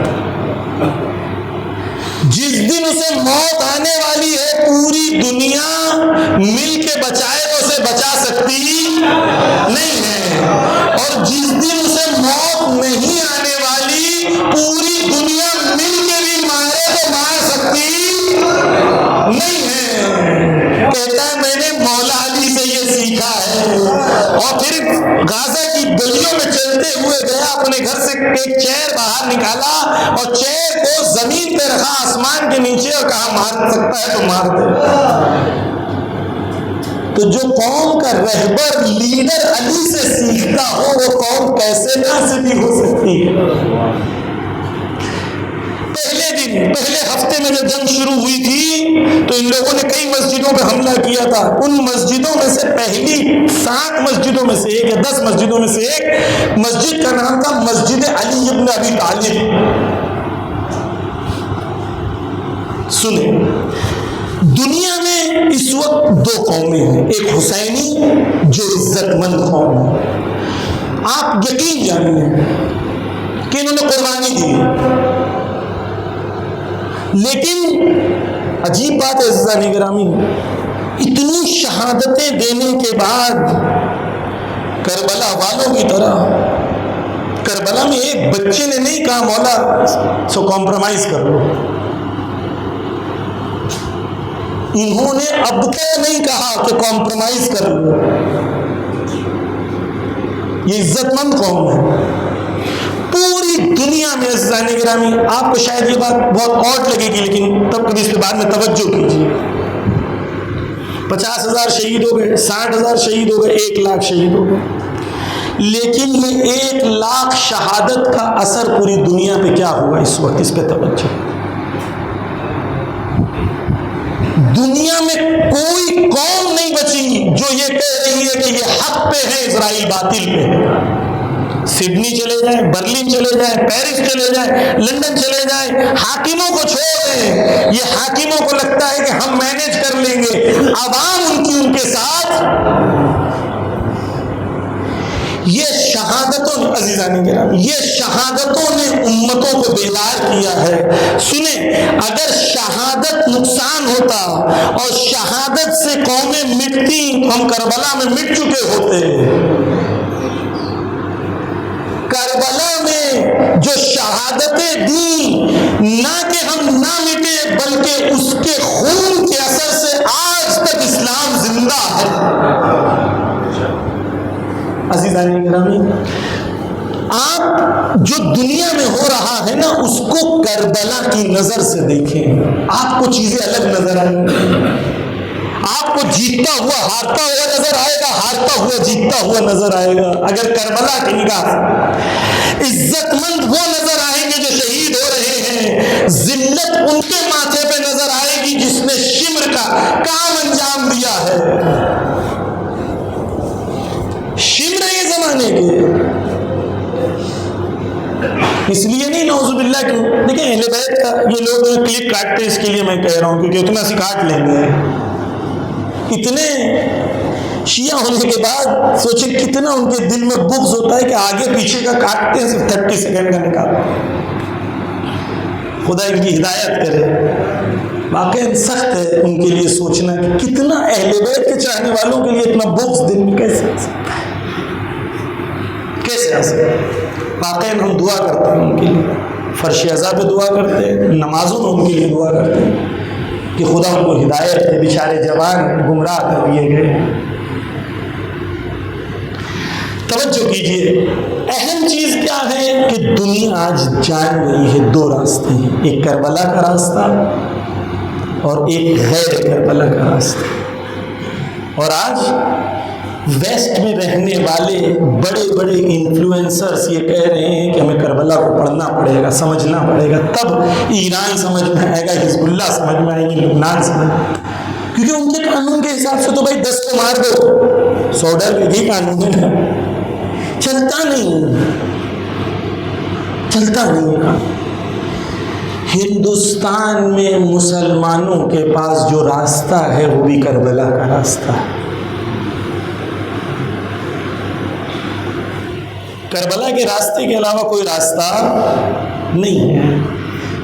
جس دن اسے موت آنے والی ہے پوری دنیا مل کے بچائے تو اسے بچا سکتی نہیں ہے، اور جس دن اسے موت نہیں آنے والی پوری دنیا مل کے بھی مارے تو مار سکتی نہیں ہے۔ کہتا ہے میں نے مولا علی سے یہ سیکھا ہے، اور پھر غازہ کی گلیوں میں چلتے ہوئے گیا، اپنے گھر سے ایک چیئر باہر نکالا اور چیئر کو زمین پہ رکھا آسمان کے نیچے، اور کہا مار سکتا ہے تو مار دے۔ تو جو قوم کا رہبر لیڈر علی سے سیکھتا ہو وہ قوم کیسے ناصبی ہو سکتی ہے؟ پہلے ہفتے میں جب جنگ شروع ہوئی تھی تو ان لوگوں نے کئی مسجدوں پہ حملہ کیا تھا۔ ان مسجدوں میں سے پہلی 7 مسجدوں میں سے ایک یا 10 مسجدوں میں سے ایک مسجد کا نام تھا مسجد علی ابن ابی طالب۔ سنیں، دنیا میں اس وقت 2 قومیں ہیں، ایک حسینی جو عزت مند قوم ہے، آپ یقین جانیے کہ انہوں نے قربانی دی، لیکن عجیب بات ہے عزیزان گرامی، اتنی شہادتیں دینے کے بعد کربلا والوں کی طرح کربلا میں ایک بچے نے نہیں کہا مولا سو کمپرومائز کر لو، انہوں نے اب تک نہیں کہا کہ کمپرومائز کر لو۔ یہ عزت مند قوم ہے پوری دنیا میں۔ عزیزان گرامی، آپ کو شاید یہ بات بہت آڈ لگے گی، لیکن تب کبھی اس کے بعد میں توجہ کیجیے۔ 50,000 شہید ہو گئے، 60,000 شہید ہو گئے، 1,00,000 شہید ہو گئے، لیکن یہ 1,00,000 شہادت کا اثر پوری دنیا پہ کیا ہوا اس وقت؟ اس پہ توجہ۔ دنیا میں کوئی قوم نہیں بچی جو یہ کہہ رہی ہے کہ یہ حق پہ ہے، اسرائیل باطل پہ ہے۔ سڈنی چلے جائیں، برلن چلے جائیں، پیرس چلے جائیں، لندن چلے جائیں، حاکموں کو چھوڑ دیں، یہ حاکموں کو لگتا ہے کہ ہم مینج کر لیں گے، عوام ان کے ساتھ۔ یہ شہادتوں نے، عزیزان کرام، یہ شہادتوں نے امتوں کو بیدار کیا ہے۔ سنیں، اگر شہادت نقصان ہوتا اور شہادت سے قومیں مٹتی تو ہم کربلا میں مٹ چکے ہوتے۔ کربلا میں جو شہادتیں دیں، نہ کہ ہم نہ مٹے بلکہ اس کے خون کے اثر سے آج تک اسلام زندہ ہے۔ عزیزان گرامی، آپ جو دنیا میں ہو رہا ہے نا، اس کو کربلا کی نظر سے دیکھیں، آپ کو چیزیں الگ نظر آئیں گی۔ آپ کو جیتتا ہوا ہارتا ہوا نظر آئے گا، ہارتا ہوا جیتتا ہوا نظر آئے گا۔ اگر کربلا کی نگاہ، عزت مند وہ نظر آئیں گے جو شہید ہو رہے ہیں، ذلت ان کے ماتھے پہ نظر آئے گی جس نے شمر کا کام انجام دیا ہے۔ شمر یہ زمانے کے، اس لیے نہیں نعوذ باللہ کہ دیکھیں اہل بیت کا یہ لوگ کلپ کاٹتے، اس کے لیے میں کہہ رہا ہوں کیونکہ اتنا سی کاٹ لیں گے۔ اتنے شیعہ ہونے کے بعد سوچیں کتنا ان کے دل میں بغض ہوتا ہے کہ آگے پیچھے کا کاٹتے ہیں، صرف 30 سیکنڈ کا نکالتے ہیں۔ خدا ان کی ہدایت کرے۔ واقعی سخت ہے ان کے لیے سوچنا کہ کتنا اہل بیت کے چاہنے والوں کے لیے اتنا بغض دل میں کیسے آ سکتا ہے، کیسے آ سکتا ہے۔ واقعی ہم دعا کرتے ہیں ان کے لیے، فرش ازا پہ دعا کرتے ہیں، نمازوں میں ان کے لیے دعا کرتے ہیں کہ خدا ان کو ہدایت ہے۔ بیچارے جوان گمراہ کر دیے گئے۔ توجہ کیجئے، اہم چیز کیا ہے کہ دنیا آج جان گئی ہے دو راستے ہیں، ایک کربلا کا راستہ اور ایک غیر کربلا کا راستہ۔ اور آج ویسٹ میں رہنے والے بڑے بڑے انفلوئنسرز یہ کہہ رہے ہیں کہ ہمیں کربلا کو پڑھنا پڑے گا، سمجھنا پڑے گا، تب ایران سمجھ میں آئے گا، حزب اللہ سمجھ میں آئے گی، لبنان سمجھ میں آئے گا۔ کیونکہ ان کے قانون کے حساب سے تو بھائی 10 کو مار دو، 100 ڈر بھی قانون ہے نا، چلتا نہیں ہے۔ ہندوستان میں مسلمانوں کے پاس جو راستہ ہے وہ بھی کربلا کا راستہ ہے۔ کربلا کے راستے کے علاوہ کوئی راستہ نہیں ہے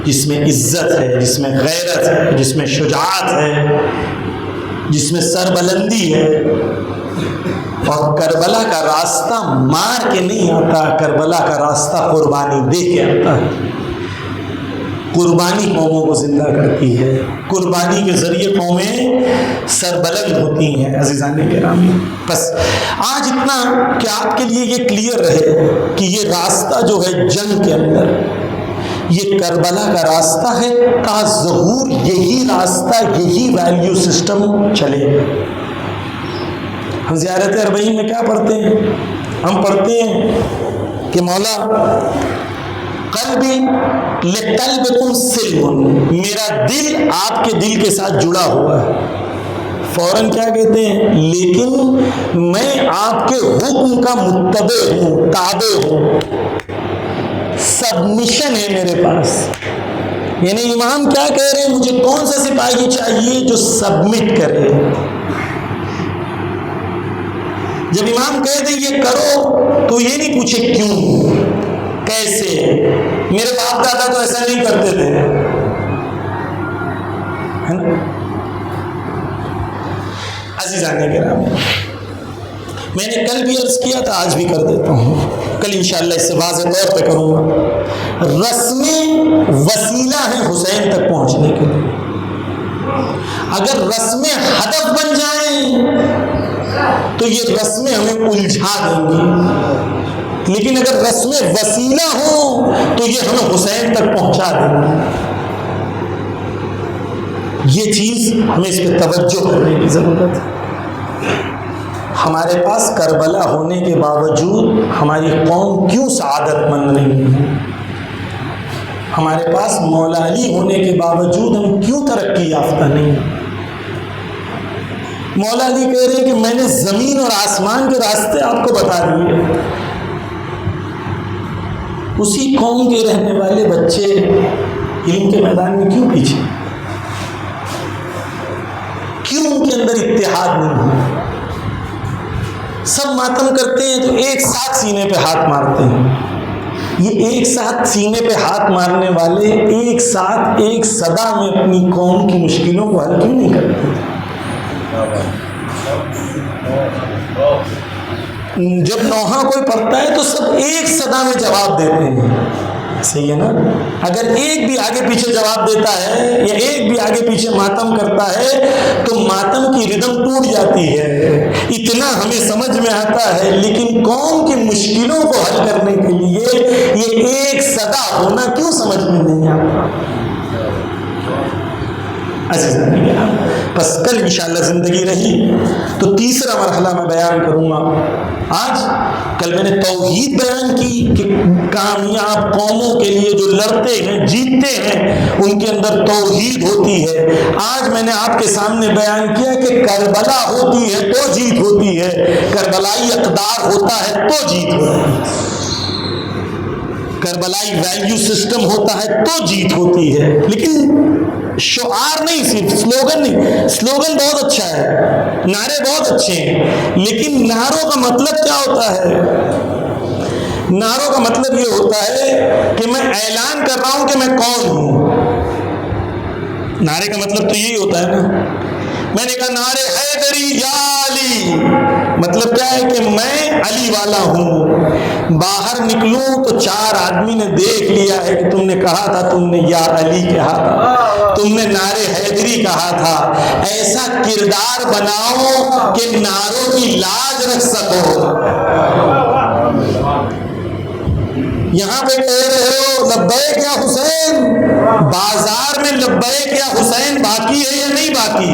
جس میں عزت ہے، جس میں غیرت ہے، جس میں شجاعت ہے، جس میں سربلندی ہے۔ اور کربلا کا راستہ مار کے نہیں آتا، کربلا کا راستہ قربانی دے کے آتا ہے۔ قربانی قوموں کو زندہ کرتی ہے، قربانی کے ذریعے قومیں سربلند ہوتی ہیں۔ عزیزان گرامی، بس آج اتنا کہ آپ کے لیے یہ کلیئر رہے کہ یہ راستہ جو ہے جنگ کے اندر، یہ کربلا کا راستہ ہے، تا ظہور یہی راستہ، یہی ویلیو سسٹم چلے گا۔ ہم زیارت اربعین میں کیا پڑھتے ہیں؟ ہم پڑھتے ہیں کہ مولا قلبی لقلبکم سلم، میرا دل آپ کے دل کے ساتھ جڑا ہوا ہے۔ فوراً کیا کہتے ہیں؟ لیکن میں آپ کے حکم کا متبع ہوں، تابع ہوں، سبمیشن ہے میرے پاس۔ یعنی امام کیا کہہ رہے ہیں؟ مجھے کون سا سپاہی چاہیے جو سبمٹ کرے۔ جب امام کہہ دے یہ کرو تو یہ نہیں پوچھے کیوں، کیسے، میرے باپ دادا تو ایسا نہیں کرتے تھے، ہے نا؟ عزیزان گرامی، میں نے کل بھی عرض کیا تھا، آج بھی کر دیتا ہوں، کل انشاءاللہ اس سے واضح طور پہ کروں گا۔ رسمیں وسیلہ ہیں حسین تک پہنچنے کے لیے۔ اگر رسمیں ہدف بن جائیں تو یہ رسمیں ہمیں الجھا دیں گی، لیکن اگر رسمیں وسیلہ ہوں تو یہ ہمیں حسین تک پہنچا دیں گی۔ یہ چیز ہمیں اس پہ توجہ کرنے کی ضرورت ہے۔ ہمارے پاس کربلا ہونے کے باوجود ہماری قوم کیوں سعادت مند نہیں ہے؟ ہمارے پاس مولا علی ہونے کے باوجود ہم کیوں ترقی یافتہ نہیں ہیں؟ مولا علی کہہ رہے ہیں کہ میں نے زمین اور آسمان کے راستے آپ کو بتا دیے، اسی قوم کے رہنے والے بچے علم کے میدان میں کیوں پیچھے؟ کیوں ان کے اندر اتحاد نہیں ہے؟ سب ماتم کرتے ہیں تو ایک ساتھ سینے پہ ہاتھ مارتے ہیں۔ یہ ایک ساتھ سینے پہ ہاتھ مارنے والے ایک ساتھ ایک صدا میں اپنی قوم کی مشکلوں کو حل کیوں نہیں کرتے؟ جب نوحہ کوئی پڑھتا ہے تو سب ایک صدا میں جواب دیتے ہیں، صحیح ہے نا؟ اگر ایک بھی آگے پیچھے جواب دیتا ہے یا ایک بھی آگے پیچھے ماتم کرتا ہے تو ماتم کی ردم ٹوٹ جاتی ہے۔ اتنا ہمیں سمجھ میں آتا ہے، لیکن قوم کی مشکلوں کو حل کرنے کے لیے یہ ایک صدا ہونا کیوں سمجھ میں نہیں آتا؟ بس کل انشاءاللہ زندگی رہی تو تیسرا مرحلہ میں بیان کروں گا۔ آج کل میں نے توحید بیان کی کہ کامیاب قوموں کے لیے جو لڑتے ہیں جیتتے ہیں ان کے اندر توحید ہوتی ہے۔ آج میں نے آپ کے سامنے بیان کیا کہ کربلا ہوتی ہے تو جیت ہوتی ہے، کربلائی اقدار ہوتا ہے تو جیت ہوتی ہے، کربلائی ویلیو سسٹم ہوتا ہے تو جیت ہوتی ہے۔ لیکن شعار نہیں، صرف سلوگن نہیں، سلوگن بہت اچھا ہے، نعرے بہت اچھے ہیں، لیکن نعروں کا مطلب کیا ہوتا ہے؟ نعروں کا مطلب یہ ہوتا ہے کہ میں اعلان کر رہا ہوں کہ میں کون ہوں۔ نعرے کا مطلب تو یہی ہوتا ہے نا، میں نے کہا نعرے حیدری یا علی، مطلب کیا ہے کہ میں علی والا ہوں۔ باہر نکلوں تو چار آدمی نے دیکھ لیا ہے کہ تم نے کہا تھا، تم نے یا علی کہا تھا، تم نے نعرے حیدری کہا تھا۔ ایسا کردار بناؤ کہ نعروں کی لاج رکھ سکو۔ یہاں پہ کہہ رہے ہو لبیک یا حسین، بازار میں لبیک یا حسین باقی ہے یا نہیں باقی؟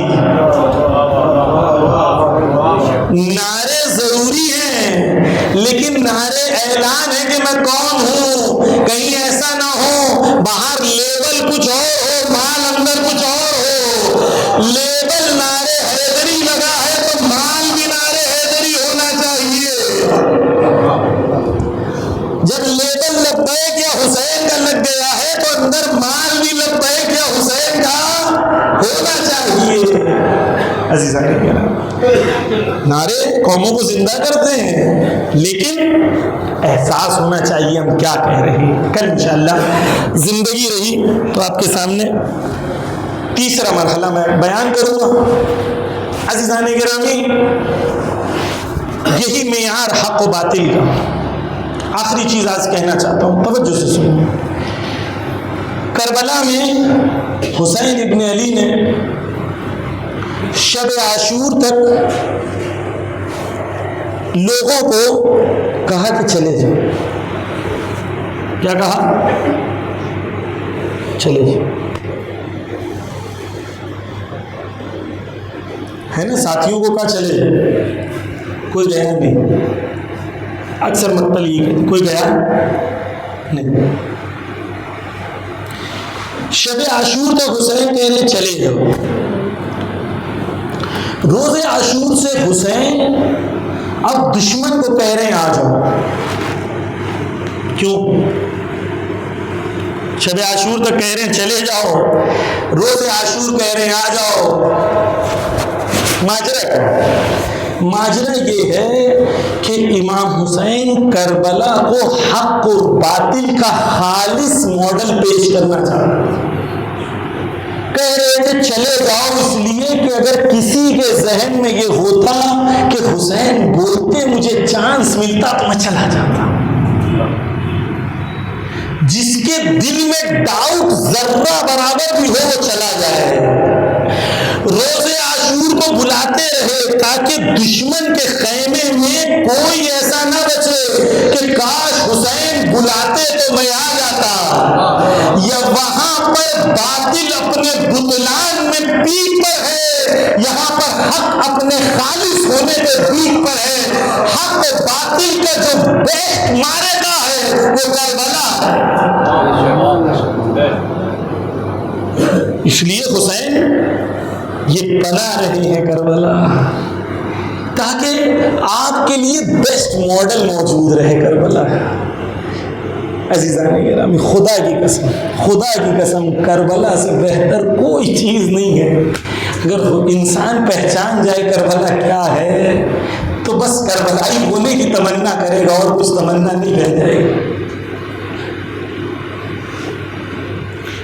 نعرے ضروری ہیں، لیکن نعرے اعلان ہے کہ میں کون ہوں۔ کہیں ایسا نہ ہو باہر لیبل کچھ اور ہو، مال اندر کچھ اور ہو۔ لیبل نعرے حیدری لگا ہے تو مال بھی نعرے حیدری ہونا چاہیے۔ جب لیبل لبیک یا حسین کا لگ گیا ہے تو اندر مال بھی لبیک یا حسین کا ہونا چاہیے۔ عزیزان کرام، نعرے قوموں کو زندہ کرتے ہیں، لیکن احساس ہونا چاہیے ہم کیا کہہ رہے ہیں۔ کل انشاءاللہ زندگی رہی تو آپ کے سامنے تیسرا مرحلہ میں بیان کروں گا۔ عزیزان گرامی، یہی معیار حق و باطل کا۔ آخری چیز آج کہنا چاہتا ہوں، توجہ سے سنیں۔ کربلا میں حسین ابن علی نے شب عاشور تک لوگوں کو کہا کہ چلے جاؤ۔ کیا کہا؟ چلے جاؤ، ہے نا؟ ساتھیوں کو کہا چلے جاؤ، کوئی گیا نہیں۔ اکثر مطلب یہ کہتے کوئی گیا نہیں۔ شب عاشور تک حسین کہہ رہے چلے جاؤ۔ روز عاشور سے حسین اب دشمن کو کہہ رہے ہیں آ جاؤ۔ کیوں؟ شب عاشور تک کہہ رہے ہیں چلے جاؤ، روز عاشور کہہ رہے ہیں آ جاؤ۔ ماجرا یہ ہے کہ امام حسین کربلا کو حق اور باطل کا خالص ماڈل پیش کرنا چاہتے ہیں۔ کہہ رہے تھے چلے جاؤ اس لیے کہ اگر کسی کے ذہن میں یہ ہوتا کہ حسین بولتے مجھے چانس ملتا تو میں چلا جاتا، جس کے دل میں ڈاؤٹ ذرہ برابر بھی ہو وہ چلا جائے۔ روز عاشور کو بلاتے رہے تاکہ دشمن کے خیمے میں کوئی ایسا نہ بچے کہ کاش حسین بلاتے تو میں آ جاتا، یا وہاں پر باطل اپنے بطلان میں پیک پر ہے، یہاں پر حق اپنے خالص ہونے کے پیک پر ہے۔ حق باطل کا جو بیسٹ مارے گا ہے وہ کربلا ہے۔ اس لیے حسین یہ بنا رہے ہیں کربلا تاکہ آپ کے لیے بیسٹ ماڈل موجود رہے کربلا۔ عزیزان گرامی، خدا کی قسم کربلا سے بہتر کوئی چیز نہیں ہے۔ اگر انسان پہچان جائے کربلا کیا ہے تو بس کربلائی ہونے کی تمنا کرے گا اور کچھ تمنا نہیں رہ جائے گی۔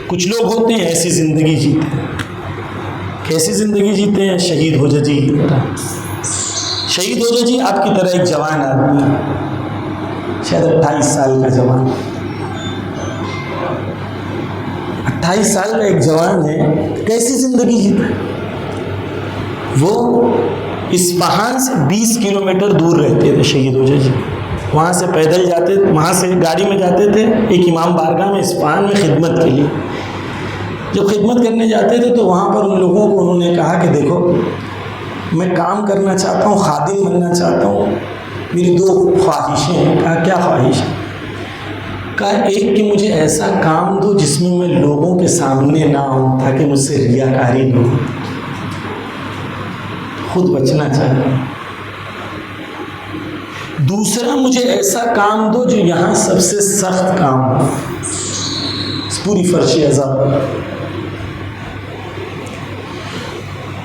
کچھ لوگ ہوتے ہیں ایسی زندگی جیتے ہیں، کیسی زندگی جیتے ہیں؟ شہید ہوجا جی کی طرح۔ شہید ہوجا جی آپ کی طرح ایک جوان آدمی ہے، شاید 28 سال کا جوان، 28 سال کا ایک جوان ہے، کیسی زندگی جیتا ہے؟ وہ اصفہان سے 20 کلومیٹر دور رہتے تھے شہید ہوجا جی، وہاں سے پیدل جاتے، وہاں سے گاڑی میں جاتے تھے ایک امام بارگاہ میں اصفہان میں خدمت کے لیے۔ جب خدمت کرنے جاتے تھے تو وہاں پر ان لوگوں کو انہوں نے کہا کہ دیکھو میں کام کرنا چاہتا ہوں، خادم بننا چاہتا ہوں، میری 2 خواہشیں ہیں۔ کہا کیا خواہش ہے؟ کہا ایک کہ مجھے ایسا کام دو جس میں لوگوں کے سامنے نہ ہوں تاکہ مجھ سے ریاکاری نہ ہو، خود بچنا چاہتا ہوں۔ دوسرا مجھے ایسا کام دو جو یہاں سب سے سخت کام ہو، پوری فرش عذاب۔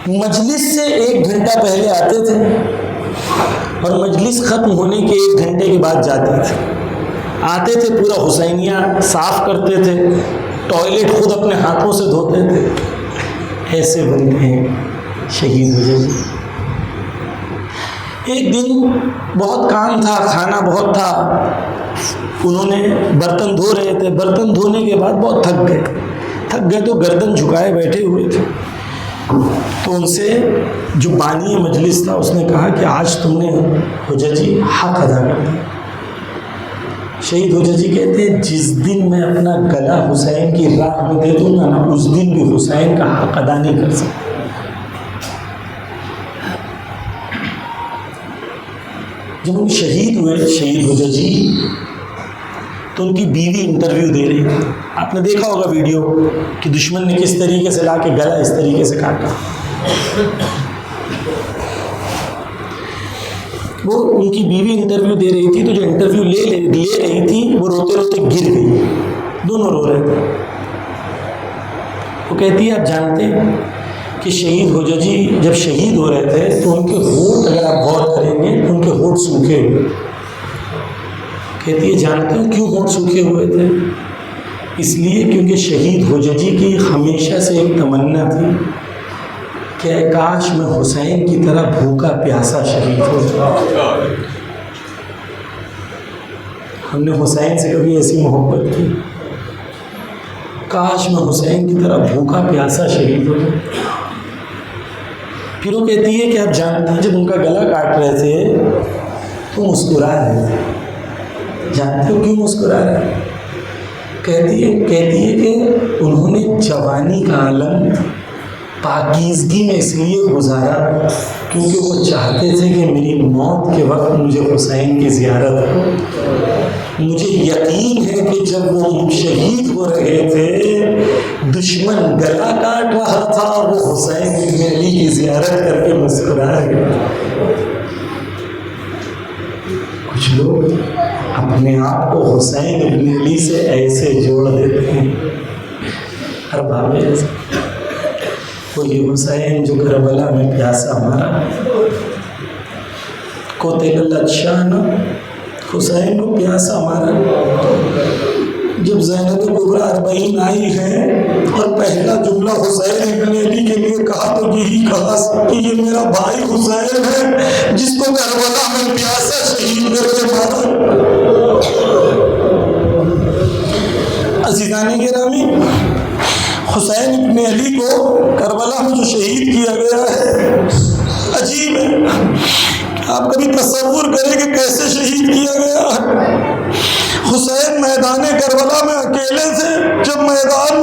مجلس سے 1 گھنٹہ پہلے آتے تھے اور مجلس ختم ہونے کے 1 گھنٹے کے بعد جاتے تھے۔ آتے تھے پورا حسینیہ صاف کرتے تھے، ٹوائلٹ خود اپنے ہاتھوں سے دھوتے تھے۔ ایسے بندے ہیں شہید ہوجا جی۔ ایک دن بہت کام تھا، کھانا بہت تھا، انہوں نے برتن دھو رہے تھے، برتن دھونے کے بعد بہت تھک گئے تو گردن جھکائے بیٹھے ہوئے تھے۔ تو ان سے جو بانی مجلس تھا اس نے کہا کہ آج تم نے ہوجا جی حق ادا کر دیا۔ شہید ہوجا جی کہتے ہیں جس دن میں اپنا گلا حسین کی راہ میں دے دوں گا نا، اس دن بھی حسین کا حق ادا نہیں کر سکتا۔ جب ہم شہید ہوئے شہید ہوجا جی تو ان کی بیوی انٹرویو دے رہی تھی۔ آپ نے دیکھا ہوگا ویڈیو کہ دشمن نے کس طریقے سے لا کے گلا اس طریقے سے کاٹا۔ وہ ان کی بیوی انٹرویو دے رہی تھی تو جو انٹرویو لے رہی تھی وہ روتے روتے گر گئی، دونوں رو رہے تھے۔ وہ کہتی ہے آپ جانتے ہیں کہ شہید ہوجا جی جب شہید ہو رہے تھے تو ان کے ہونٹ اگر آپ غور کریں گے تو ان کے ہونٹ سوکھے ہوئے۔ کہتی ہے جانتے ہو کیوں ہونٹ سوکھے ہوئے تھے؟ اس لیے کیونکہ شہید ہوجا جی کی ہمیشہ سے ایک تمنا تھی کہ کاش میں حسین کی طرح بھوکا پیاسا شہید ہو جاؤں۔ ہم نے حسین سے کبھی ایسی محبت کی، کاش میں حسین کی طرح بھوکا پیاسا شہید ہو جاؤں۔ پھر وہ کہتی ہے کہ آپ جانتے ہیں جب ان کا گلا کاٹ رہے تھے تو مسکرا رہے تھے، جانتے ہو کیوں مسکرا رہے ہیں؟ کہتی ہے کہ انہوں نے جوانی کا عالم پاکیزگی میں اس لیے گزارا کیونکہ وہ چاہتے تھے کہ میری موت کے وقت مجھے حسین کی زیارت ہو۔ مجھے یقین ہے کہ جب وہ شہید ہو رہے تھے دشمن گلا کاٹ رہا تھا اور وہ حسین ابن علی کی زیارت کر کے مسکرا رہے تھے۔ کچھ لوگ اپنے آپ کو حسین ابن علی سے ایسے جوڑ دیتے ہیں، ہر بابے کوئی حسین جو کربلا میں پیاسا مارا قتل الشان، حسین کو پیاسا مارا۔ جب زینب کبریٰ 40 آئی ہے اور پہلا جملہ حسین ابن علی کے لیے کہا تو یہی کہا کہ یہ میرا بھائی حسین ہے جس کو کربلا میں پیاسا شہید کر کے مارا۔ عزیزان گرامی، حسین ابن علی کو کربلا میں جو شہید کیا گیا ہے عجیب ہے۔ آپ کبھی تصور کریں کہ کیسے شہید کیا گیا؟ حسین میدان کربلا میں اکیلے تھے، جب میدان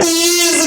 30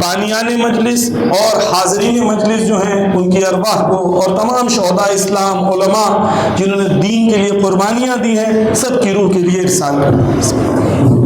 بانیان مجلس اور حاضرین مجلس جو ہیں ان کی ارواح کو، اور تمام شہداء اسلام، علماء جنہوں نے دین کے لیے قربانیاں دی ہیں، سب کی روح کے لیے ارسال کرنا۔